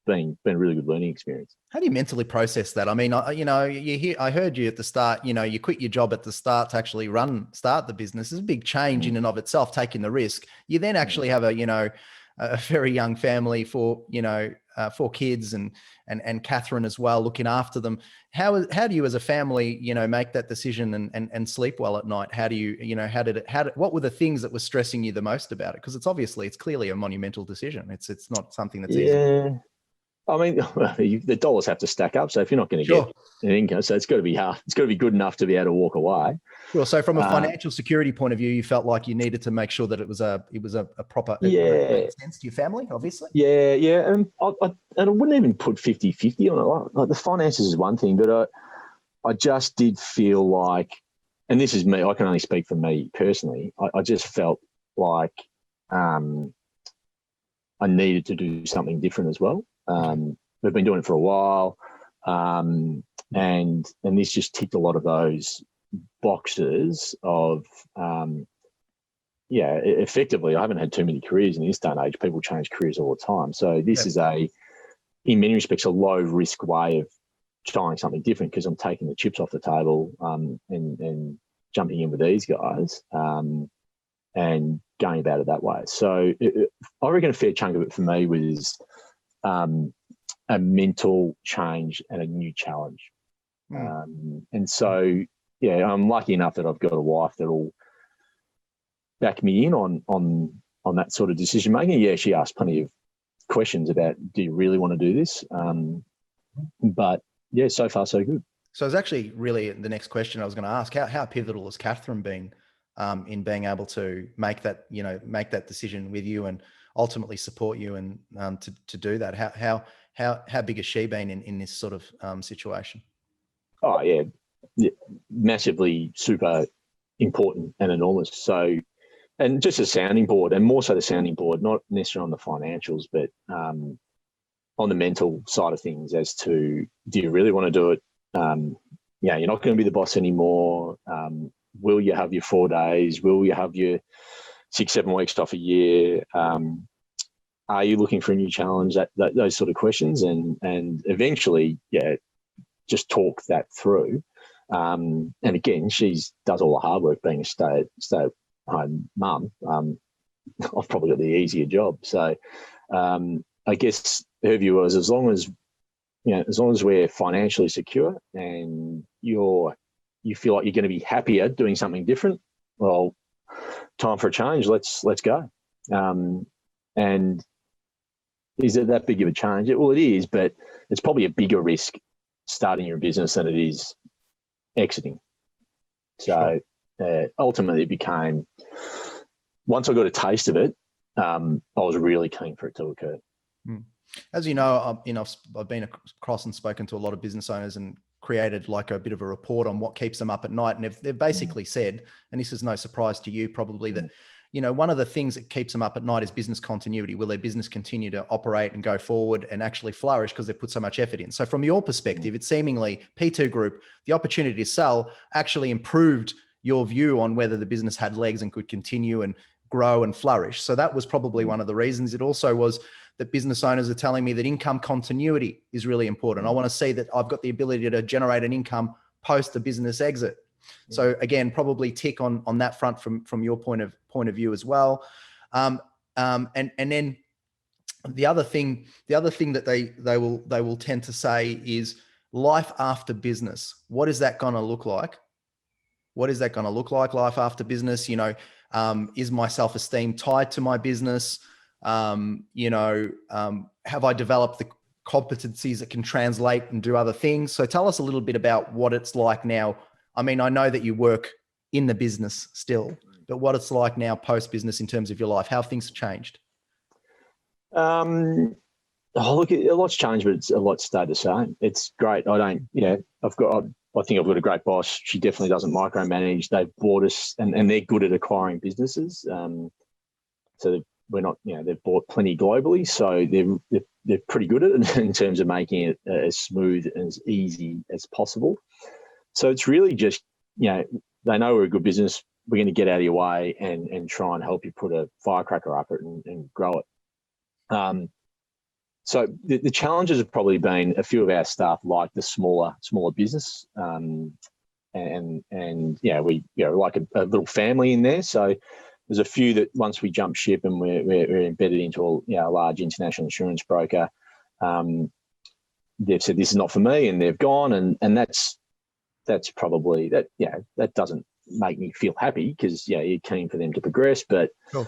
been a really good learning experience. How do you mentally process that? I mean, I heard you at the start, you quit your job at the start to actually start the business. It's a big change in and of itself, taking the risk. You then actually have a very young family, for 4 kids and Catherine as well, looking after them. How do you as a family, make that decision and sleep well at night? How do you, what were the things that were stressing you the most about it? Because it's clearly a monumental decision. It's not something that's easy. I mean, the dollars have to stack up. So if you're not going to get an income, so it's got to be hard. It's got to be good enough to be able to walk away. Sure. So from a financial security point of view, you felt like you needed to make sure that it was a proper sense to your family, obviously. Yeah. And I wouldn't even put 50-50 on it. Like the finances is one thing, but I just did feel like, and this is me, I can only speak for me personally. I just felt like I needed to do something different as well. We've been doing it for a while, and this just ticked a lot of those boxes of, effectively, I haven't had too many careers in this day and age. People change careers all the time. So this is in many respects, a low risk way of trying something different because I'm taking the chips off the table and jumping in with these guys and going about it that way. So I reckon a fair chunk of it for me was a mental change and a new challenge. And so, I'm lucky enough that I've got a wife that will back me in on that sort of decision making. Yeah, she asked plenty of questions about, do you really want to do this? But yeah, so far so good. So it's actually really the next question I was going to ask. How pivotal has Catherine been in being able to make that decision with you and ultimately support you and to do that? How big has she been in this sort of situation? Oh yeah, massively super important and enormous. So, and just a sounding board, and more so the sounding board, not necessarily on the financials, but on the mental side of things as to, do you really want to do it? You're not going to be the boss anymore. Will you have your 4 days? Will you have your 6-7 weeks off a year? Are you looking for a new challenge? Those sort of questions, and eventually, just talk that through. And again, she does all the hard work being a stay-at-home mum. I've probably got the easier job. So I guess her view was, as long as we're financially secure and you feel like you're going to be happier doing something different, well, time for a change. Let's go. And is it that big of a change? Well, it is, but it's probably a bigger risk starting your business than it is exiting. So ultimately it became, once I got a taste of it, I was really keen for it to occur. As you know, I've been across and spoken to a lot of business owners and created like a bit of a report on what keeps them up at night. And they've basically said, and this is no surprise to you probably, that, one of the things that keeps them up at night is business continuity. Will their business continue to operate and go forward and actually flourish because they've put so much effort in? So from your perspective, it's seemingly P2 Group, the opportunity to sell actually improved your view on whether the business had legs and could continue and grow and flourish. So that was probably one of the reasons. It also was that business owners are telling me that income continuity is really important. I want to see that I've got the ability to generate an income post the business exit. So again, probably tick on that front from your point of view as well. And then the other thing that they will tend to say is life after business. What is that going to look like? What is that going to look like? Life after business, is my self-esteem tied to my business? Have I developed the competencies that can translate and do other things? So tell us a little bit about what it's like now. I mean, I know that you work in the business still, but what it's like now post-business in terms of your life, how things have changed. Look, a lot's changed, but it's a lot stayed the same. It's great. I think I've got a great boss. She definitely doesn't micromanage. They've bought us and they're good at acquiring businesses. So we're not, they've bought plenty globally. So they're pretty good at it in terms of making it as smooth and as easy as possible. So it's really just, they know we're a good business. We're going to get out of your way and try and help you put a firecracker up it and grow it. So the challenges have probably been a few of our staff like the smaller business, and we're like a little family in there. So there's a few that once we jump ship and we're embedded into a large international insurance broker, they've said this is not for me, and they've gone, and that's probably that. That doesn't make me feel happy because you're keen for them to progress, but. Sure.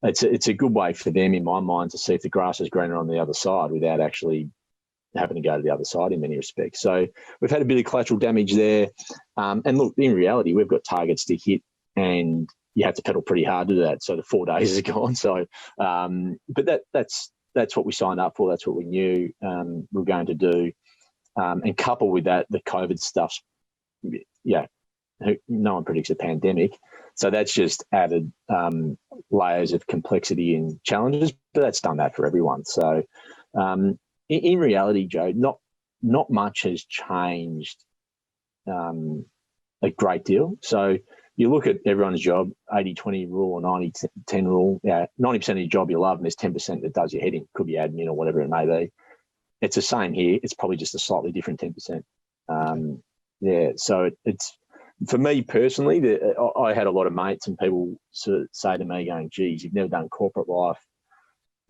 It's a good way for them, in my mind, to see if the grass is greener on the other side without actually having to go to the other side in many respects. So we've had a bit of collateral damage there. And look, in reality, we've got targets to hit and you have to pedal pretty hard to do that. So the 4 days is gone. So, but that's what we signed up for. That's what we knew we were going to do. And coupled with that, the COVID stuff, no one predicts a pandemic. So that's just added layers of complexity and challenges, but that's done that for everyone. So in reality, Joe, not much has changed a great deal. So you look at everyone's job, 80-20 rule or 90-10 rule. 90% of your job you love, and there's 10% that does your head in. Could be admin or whatever it may be. It's the same here. It's probably just a slightly different 10%. So it's, for me personally, I had a lot of mates and people sort of say to me going, geez, you've never done corporate life,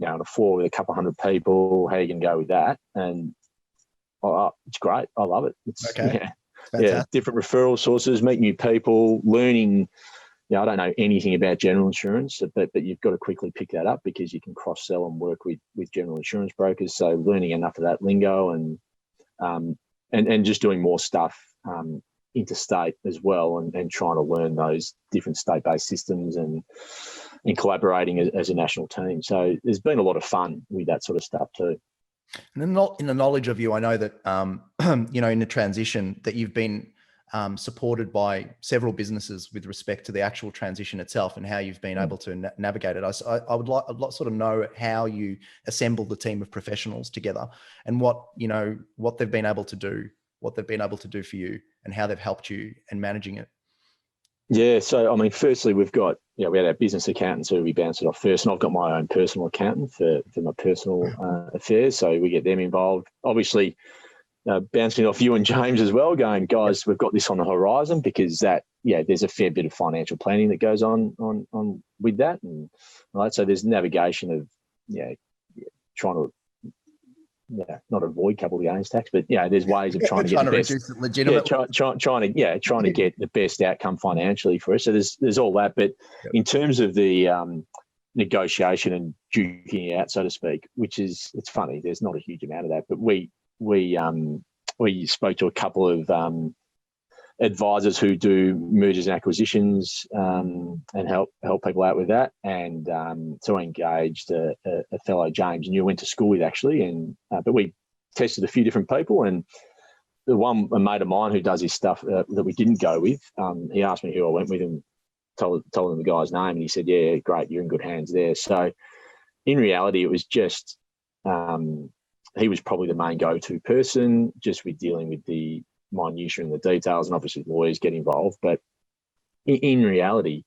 on a floor with a couple hundred people, how are you going to go with that? And it's great. I love it. It's different referral sources, meet new people, learning. I don't know anything about general insurance, but you've got to quickly pick that up because you can cross-sell and work with general insurance brokers. So learning enough of that lingo and just doing more stuff interstate as well and trying to learn those different state-based systems and collaborating as a national team. So there's been a lot of fun with that sort of stuff too. And in the knowledge of you, I know that, in the transition that you've been supported by several businesses with respect to the actual transition itself and how you've been able to navigate it. I would like sort of know how you assembled the team of professionals together and what they've been able to do, for you and how they've helped you in managing it. Yeah. So, I mean, firstly, we've got, we had our business accountants who we bounced it off first, and I've got my own personal accountant for my personal affairs. So we get them involved. Obviously, bouncing off you and James as well, going, guys, we've got this on the horizon because there's a fair bit of financial planning that goes on with that. And right. So there's navigation of, trying to not avoid capital gains tax, but there's ways of trying to get the best, reduce it legitimately. trying to get the best outcome financially for us. So there's all that, but in terms of the negotiation and duking out, so to speak, it's funny. There's not a huge amount of that, but we spoke to a couple of advisors who do mergers and acquisitions and help people out with that. And so I engaged a fellow, James, and you went to school with actually, and but we tested a few different people, and a mate of mine who does his stuff that we didn't go with, he asked me who I went with and told him the guy's name, and he said, yeah, great, you're in good hands there. So in reality, it was just he was probably the main go-to person just with dealing with the minutiae and the details, and obviously lawyers get involved. But in reality,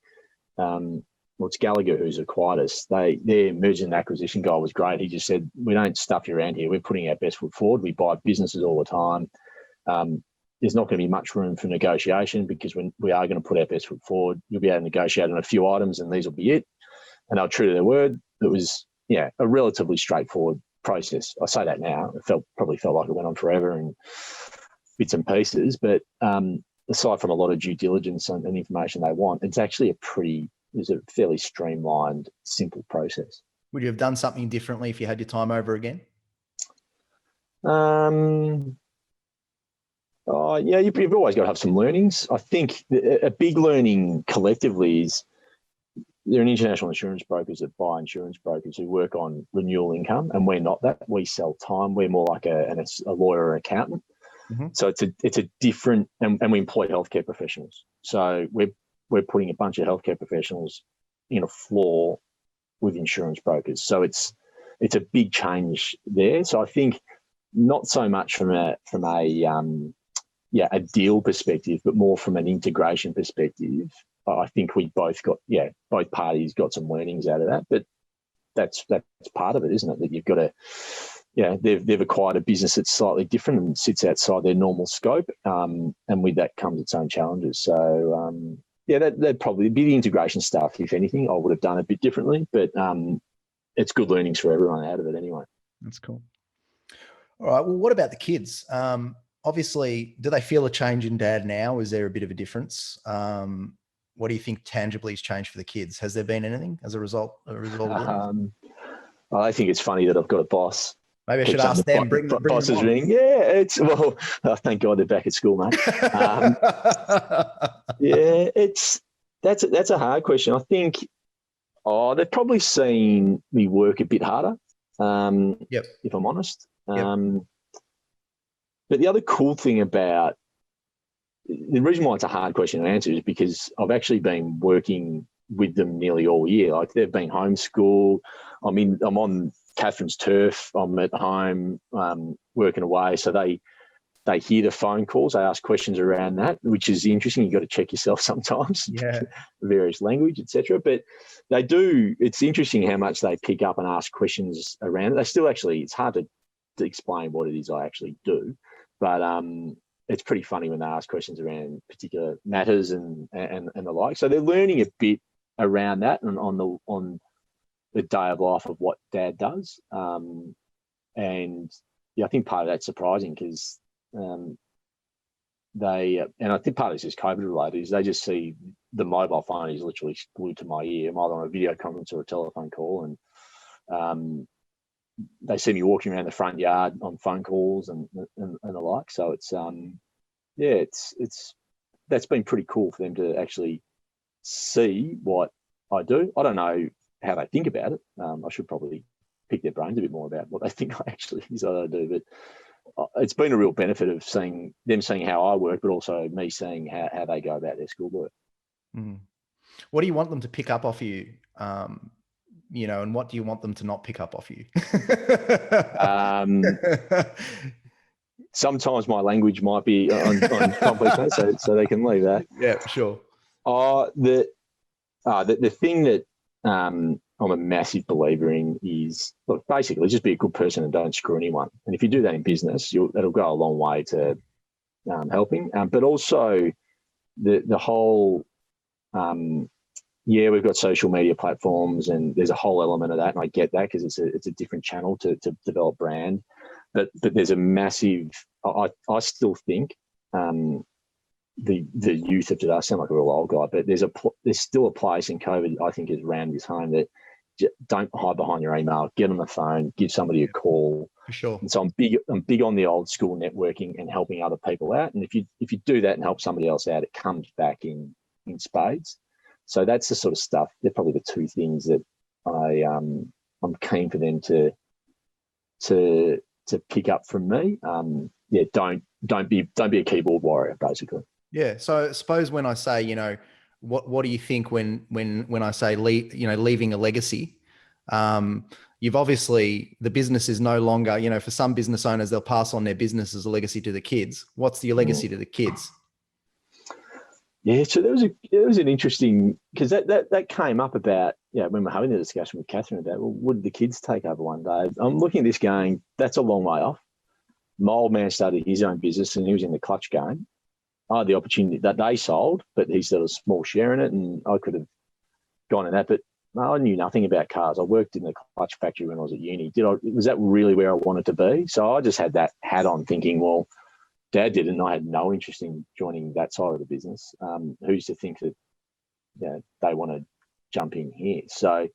it's Gallagher who's acquired us. Their merger and acquisition guy was great. He just said, we don't stuff you around here. We're putting our best foot forward. We buy businesses all the time. There's not going to be much room for negotiation because when we are going to put our best foot forward, you'll be able to negotiate on a few items and these will be it. And they were true to their word. It was, a relatively straightforward process. I say that now. It probably felt like it went on forever and bits and pieces, but aside from a lot of due diligence and information they want, it's actually a fairly streamlined, simple process. Would you have done something differently if you had your time over again? You've always got to have some learnings. I think a big learning collectively is there are international insurance brokers that buy insurance brokers who work on renewal income, and we're not that. We sell time. We're more like a lawyer or accountant. Mm-hmm. So it's a different, and we employ healthcare professionals. So we're putting a bunch of healthcare professionals in a floor with insurance brokers. So it's a big change there. So I think not so much from a deal perspective, but more from an integration perspective. I think we both parties got some learnings out of that, but that's part of it, isn't it? That you've got to, they've acquired a business that's slightly different and sits outside their normal scope, and with that comes its own challenges. So that'd probably be the integration stuff. If anything, I would have done a bit differently, but it's good learnings for everyone out of it anyway. That's cool. All right. Well, what about the kids? Obviously, do they feel a change in dad now? Is there a bit of a difference? What do you think tangibly has changed for the kids? Has there been anything as a result of it? I think it's funny that I've got a boss. Maybe I should ask them. Bring boss them is on. ringing. Yeah, thank God they're back at school, mate. That's a hard question. I think they've probably seen me work a bit harder. If I'm honest. But the other cool thing about the reason why it's a hard question to answer is because I've actually been working with them nearly all year. Like they've been homeschooled. I'm on Catherine's turf. I'm at home working away. So they hear the phone calls. They ask questions around that, which is interesting. You've got to check yourself sometimes. Various language, etc. But they do. It's interesting how much they pick up and ask questions around it. They still actually. It's hard to explain what it is I actually do, but it's pretty funny when they ask questions around particular matters and the like. So they're learning a bit around that and on the day of life of what dad does. And I think part of that's surprising because and I think part of this is COVID related, is they just see the mobile phone is literally glued to my ear. I'm either on a video conference or a telephone call, and they see me walking around the front yard on phone calls and the like. So it's that's been pretty cool for them to actually see what I do. I don't know how they think about it. I should probably pick their brains a bit more about what they think I actually is what I do. But it's been a real benefit of seeing how I work, but also me seeing how they go about their schoolwork. Mm. What do you want them to pick up off you? And what do you want them to not pick up off you? Sometimes my language might be on complex, so they can leave that. Yeah, sure. The thing that I'm a massive believer in is, look, basically just be a good person and don't screw anyone. And if you do that in business, that'll go a long way to helping. But also the whole we've got social media platforms and there's a whole element of that, and I get that because it's a different channel to develop brand. but there's a massive. I still think the youth of today. I sound like a real old guy, but there's still a place in COVID. I think has rammed this home that don't hide behind your email. Get on the phone. Give somebody a call. For sure. And so I'm big on the old school networking and helping other people out. And if you do that and help somebody else out, it comes back in spades. So that's the sort of stuff. They're probably the two things that I'm keen for them to pick up from me. Don't be a keyboard warrior, basically. Yeah. So I suppose when I say, what do you think when I say leaving a legacy? You've obviously, the business is no longer, for some business owners, they'll pass on their business as a legacy to the kids. What's your legacy to the kids? Yeah, so there was an interesting, because that came up about, when we were having the discussion with Catherine about, well, would the kids take over one day? I'm looking at this going, that's a long way off. My old man started his own business and he was in the clutch game. I had the opportunity that they sold, but he still had a small share in it, and I could have gone in that. But I knew nothing about cars. I worked in the clutch factory when I was at uni. Was that really where I wanted to be? So I just had that hat on thinking, well, Dad did it, and I had no interest in joining that side of the business. Who's to think that they want to jump in here? So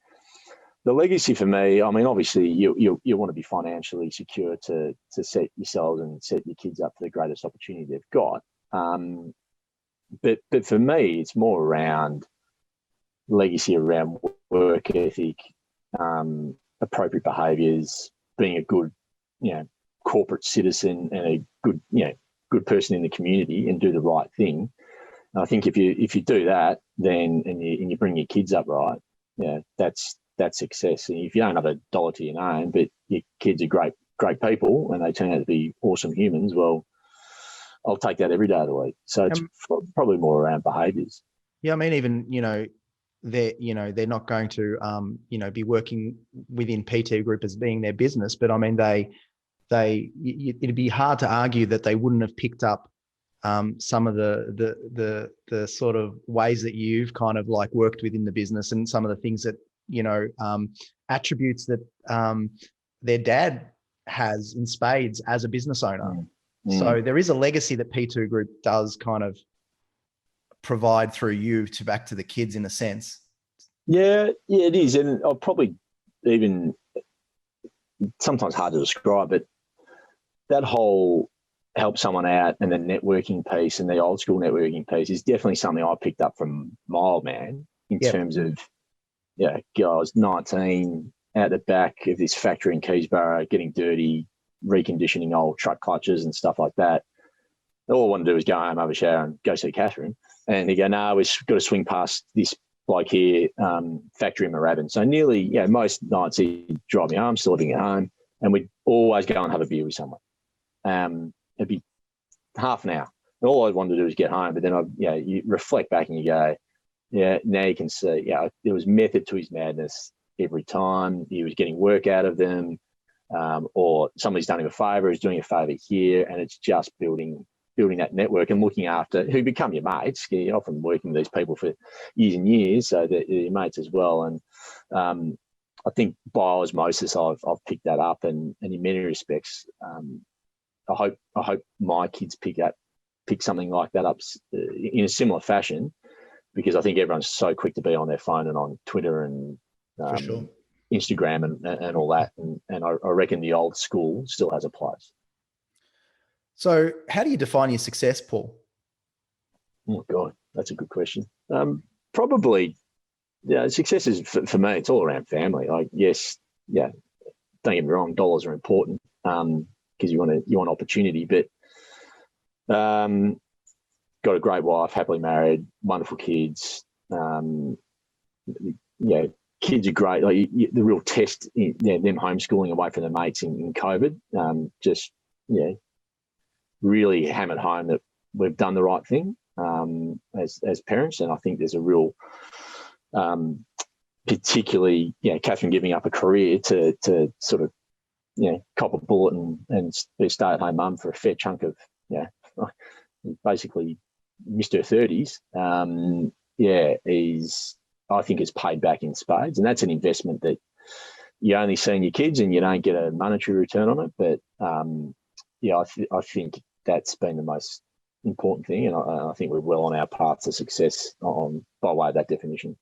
the legacy for me, I mean, obviously you want to be financially secure to set yourselves and set your kids up for the greatest opportunity they've got. But for me, it's more around legacy around work ethic, appropriate behaviours, being a good, corporate citizen and a good person in the community and do the right thing. And I think if you do that, then and you bring your kids up right, that's success. And if you don't have a dollar to your name, but your kids are great people and they turn out to be awesome humans, well, I'll take that every day of the week. So it's probably more around behaviours. Yeah, I mean, even they're not going to be working within PT Group as being their business, but I mean it'd be hard to argue that they wouldn't have picked up some of the sort of ways that you've kind of like worked within the business, and some of the things that attributes that their dad has in spades as a business owner. So there is a legacy that P2 Group does kind of provide through you to back to the kids in a sense. Yeah, it is. And I'll probably even, sometimes hard to describe, but that whole help someone out and the networking piece and the old school networking piece is definitely something I picked up from my old man in terms of, I was 19 out the back of this factory in Keysborough, getting dirty, reconditioning old truck clutches and stuff like that. All I wanted to do was go home, have a shower and go see Catherine. And he go, no, we've got to swing past this bloke here, factory in Moorabbin. So nearly, most nights he'd drive me home, still living at home, and we'd always go and have a beer with someone. It'd be half an hour. And all I wanted to do was get home. But then you reflect back and you go, now you can see, there was method to his madness every time. He was getting work out of them. Or somebody's done him a favour, is doing a favour here, and it's just building that network and looking after who become your mates. You're often working with these people for years and years, so they're your mates as well. And I think by osmosis, I've picked that up, and in many respects, I hope my kids pick something like that up in a similar fashion, because I think everyone's so quick to be on their phone and on Twitter and for sure. Instagram and all that. And I reckon the old school still has a place. So how do you define your success, Paul? Oh, God, that's a good question. Probably, success is, for me, it's all around family. Don't get me wrong, dollars are important because you want opportunity, but got a great wife, happily married, wonderful kids. Kids are great. Like the real test, them homeschooling away from their mates in COVID, really hammered home that we've done the right thing as parents. And I think there's a real, particularly, Catherine giving up a career to sort of, cop a bullet and be a stay-at-home mum for a fair chunk of, basically missed her 30s. I think it's paid back in spades, and that's an investment that you only see in your kids and you don't get a monetary return on it, but I think that's been the most important thing, and I think we're well on our path to success by way of that definition.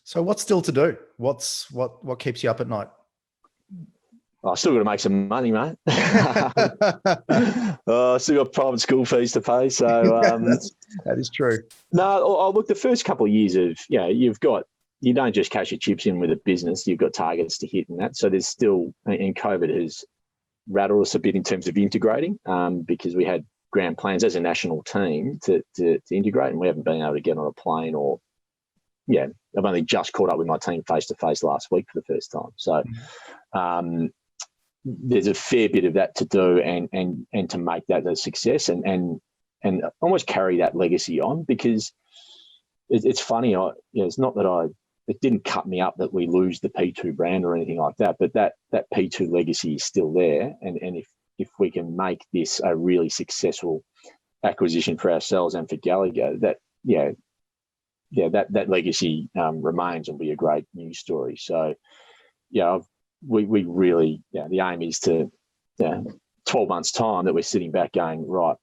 So what's still to do? What keeps you up at night? I still got to make some money, mate. Still got private school fees to pay. So that is true. No, look, the first couple of years of, you don't just cash your chips in with a business. You've got targets to hit and that. So there's still, and COVID has rattled us a bit in terms of integrating, because we had grand plans as a national team to integrate, and we haven't been able to get on a plane or, I've only just caught up with my team face to face last week for the first time. So there's a fair bit of that to do, and to make that a success, and almost carry that legacy on, because it's funny. It's not that it didn't cut me up that we lose the P2 brand or anything like that, but that P2 legacy is still there, and if we can make this a really successful acquisition for ourselves and for Gallagher, that legacy remains and be a great news story. So, we really, the aim is to, 12 months' time that we're sitting back going, right,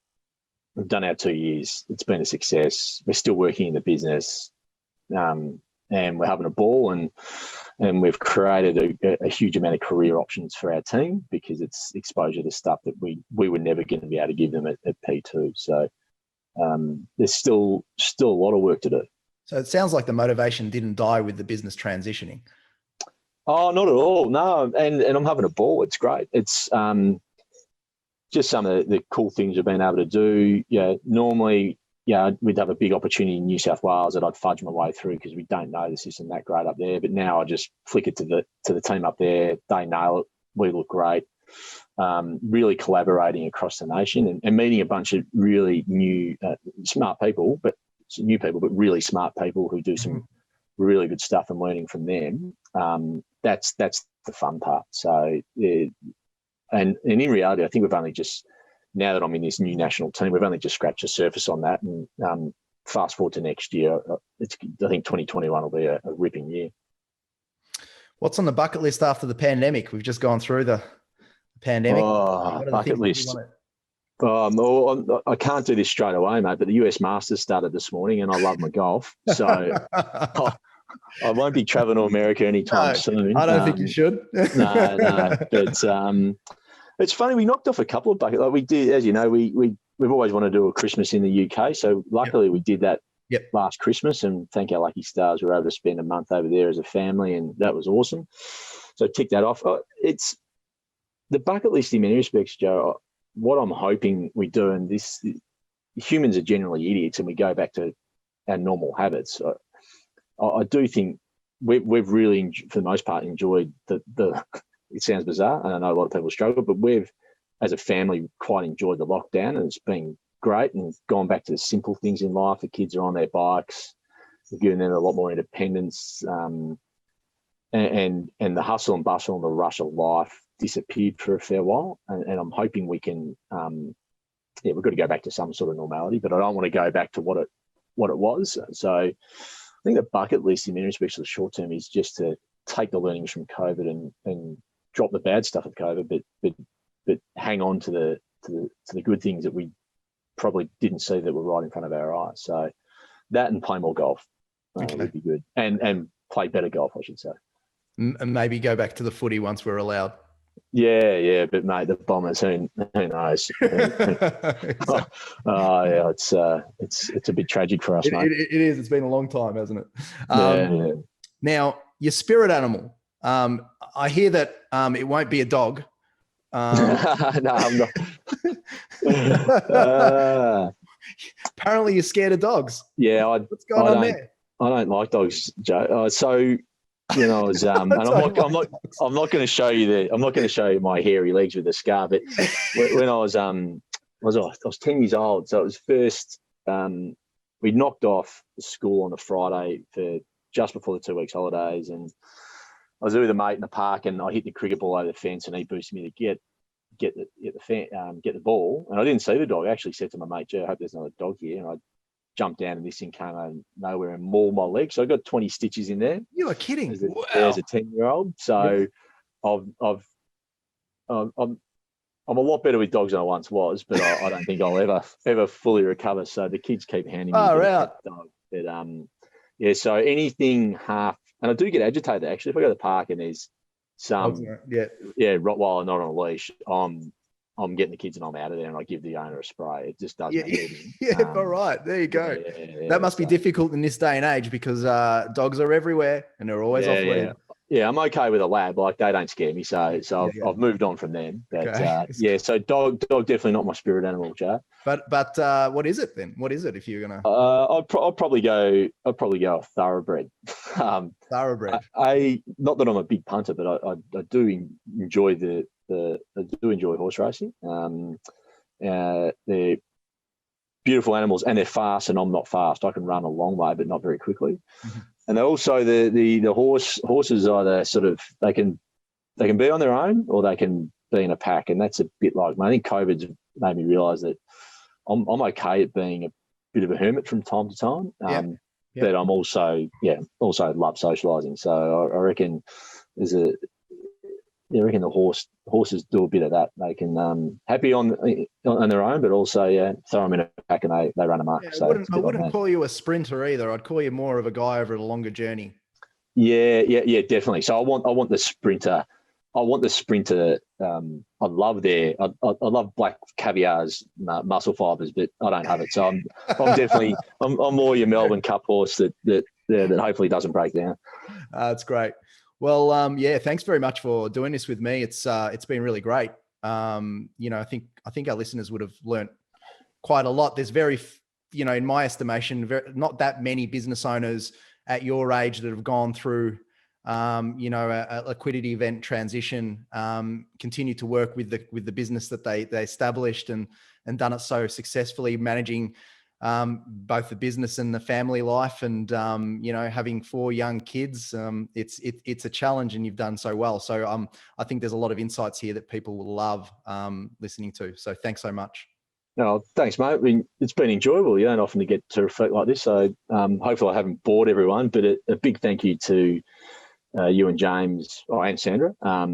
we've done our 2 years. It's been a success. We're still working in the business, and we're having a ball, and we've created a huge amount of career options for our team, because it's exposure to stuff that we were never going to be able to give them at P2. So there's still a lot of work to do. So it sounds like the motivation didn't die with the business transitioning. Oh, not at all. No, and I'm having a ball. It's great. It's just some of the cool things we've been able to do. Normally, we'd have a big opportunity in New South Wales that I'd fudge my way through because we don't know the system that great up there. But now I just flick it to the team up there. They nail it. We look great. Really collaborating across the nation, and meeting a bunch of really new, smart people, but really smart people who do some really good stuff, and learning from them. That's the fun part. So, and in reality, I think we've only just, now that I'm in this new national team, we've only just scratched the surface on that. And fast forward to next year, I think 2021 will be a ripping year. What's on the bucket list after the pandemic? We've just gone through the pandemic. Bucket list. I can't do this straight away, mate, but the US Masters started this morning, and I love my golf. So I won't be traveling to America anytime soon. I don't think you should. No. But it's funny, we knocked off a couple of buckets. Like we did, as you know, we've always wanted to do a Christmas in the UK. So luckily we did that last Christmas, and thank our lucky stars we were able to spend a month over there as a family, and that was awesome. So tick that off. It's the bucket list in many respects, Joe. What I'm hoping we do, and this, humans are generally idiots, and we go back to our normal habits. I do think we've really, for the most part, enjoyed the. It sounds bizarre, and I know a lot of people struggle, but we've, as a family, quite enjoyed the lockdown, and it's been great, and gone back to the simple things in life. The kids are on their bikes, we've given them a lot more independence, and the hustle and bustle and the rush of life disappeared for a fair while, and I'm hoping we can. We've got to go back to some sort of normality, but I don't want to go back to what it was. So I think the bucket list in many respects for the short term is just to take the learnings from COVID and drop the bad stuff of COVID, but hang on to the good things that we probably didn't see that were right in front of our eyes. So that, and play more golf would be good, and play better golf, I should say. And maybe go back to the footy once we're allowed. Yeah, but mate, the Bombers, who knows? It's a bit tragic for us, mate. It is. It's been a long time, hasn't it? Yeah. Now, your spirit animal. I hear that it won't be a dog. No, I'm not. Apparently, you're scared of dogs. Yeah, what's going on there? I don't like dogs, Joe. So. I was, and I'm not going to show you my hairy legs with a scar. But when I was 10 years old. So it was first. We knocked off school on a Friday for just before the 2 weeks holidays, and I was with a mate in the park, and I hit the cricket ball over the fence, and he boosted me to get the ball, and I didn't see the dog. I actually said to my mate, "Joe, I hope there's another dog here," and I jumped down, and this thing came out of nowhere and mauled my leg. So I got 20 stitches in there. You are kidding. As a 10-year-old. So I'm I'm a lot better with dogs than I once was, but I don't think I'll ever fully recover. So the kids keep handing me a pet dog. But so anything half, and I do get agitated actually. If I go to the park and there's some Rottweiler not on a leash, I'm getting the kids and I'm out of there, and I give the owner a spray. It just does me in. All right. There you go. That must be difficult in this day and age because dogs are everywhere and they're always off lead. Yeah, I'm okay with a lab. Like, they don't scare me, so I've moved on from them. But so dog definitely not my spirit animal, Joe. But what is it then? What is it if you're gonna? I'd probably go a thoroughbred. Thoroughbred. Not that I'm a big punter, but I do enjoy horse racing. They're beautiful animals and they're fast, and I'm not fast. I can run a long way, but not very quickly. Mm-hmm. And also the horses either sort of they can be on their own or they can be in a pack, and that's a bit like, I think COVID's made me realise that I'm okay at being a bit of a hermit from time to time. But I'm also love socialising. So I reckon the horses do a bit of that. They can happy on their own, but also throw them in a pack and they run amok. I wouldn't call you a sprinter either. I'd call you more of a guy over a longer journey. Yeah, definitely. So I want the sprinter. I love black caviar's muscle fibers, but I don't have it. So I'm definitely I'm more your Melbourne Cup horse that hopefully doesn't break down. That's great. Well, thanks very much for doing this with me. It's been really great. I think our listeners would have learnt quite a lot. There's in my estimation, not that many business owners at your age that have gone through, a liquidity event transition, continue to work with the business that they established and done it so successfully, managing both the business and the family life, and having 4 young kids. It's a challenge, and you've done so well. So I think there's a lot of insights here that people will love listening to. So thanks so much. No, thanks, mate. I mean, it's been enjoyable. You don't often get to reflect like this. So hopefully I haven't bored everyone, but a big thank you to you and James and Sandra. I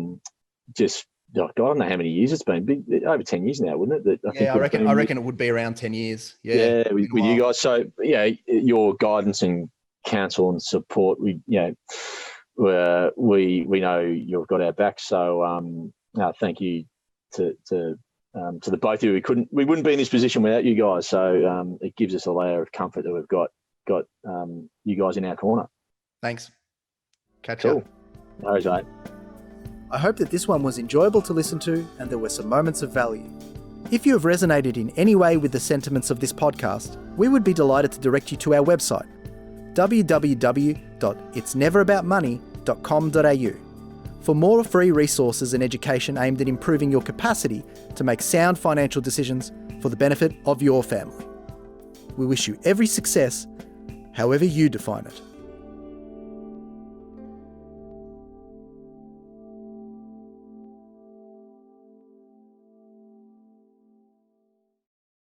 don't know how many years it's been. Over 10 years now, wouldn't it? I reckon it would be around 10 years. With you guys. So your guidance and counsel and support. We know you've got our back. So thank you to the both of you. We wouldn't be in this position without you guys. So it gives us a layer of comfort that we've got you guys in our corner. Thanks. Catch up. No worries, mate. I hope that this one was enjoyable to listen to and there were some moments of value. If you have resonated in any way with the sentiments of this podcast, we would be delighted to direct you to our website, www.itsneveraboutmoney.com.au, for more free resources and education aimed at improving your capacity to make sound financial decisions for the benefit of your family. We wish you every success, however you define it.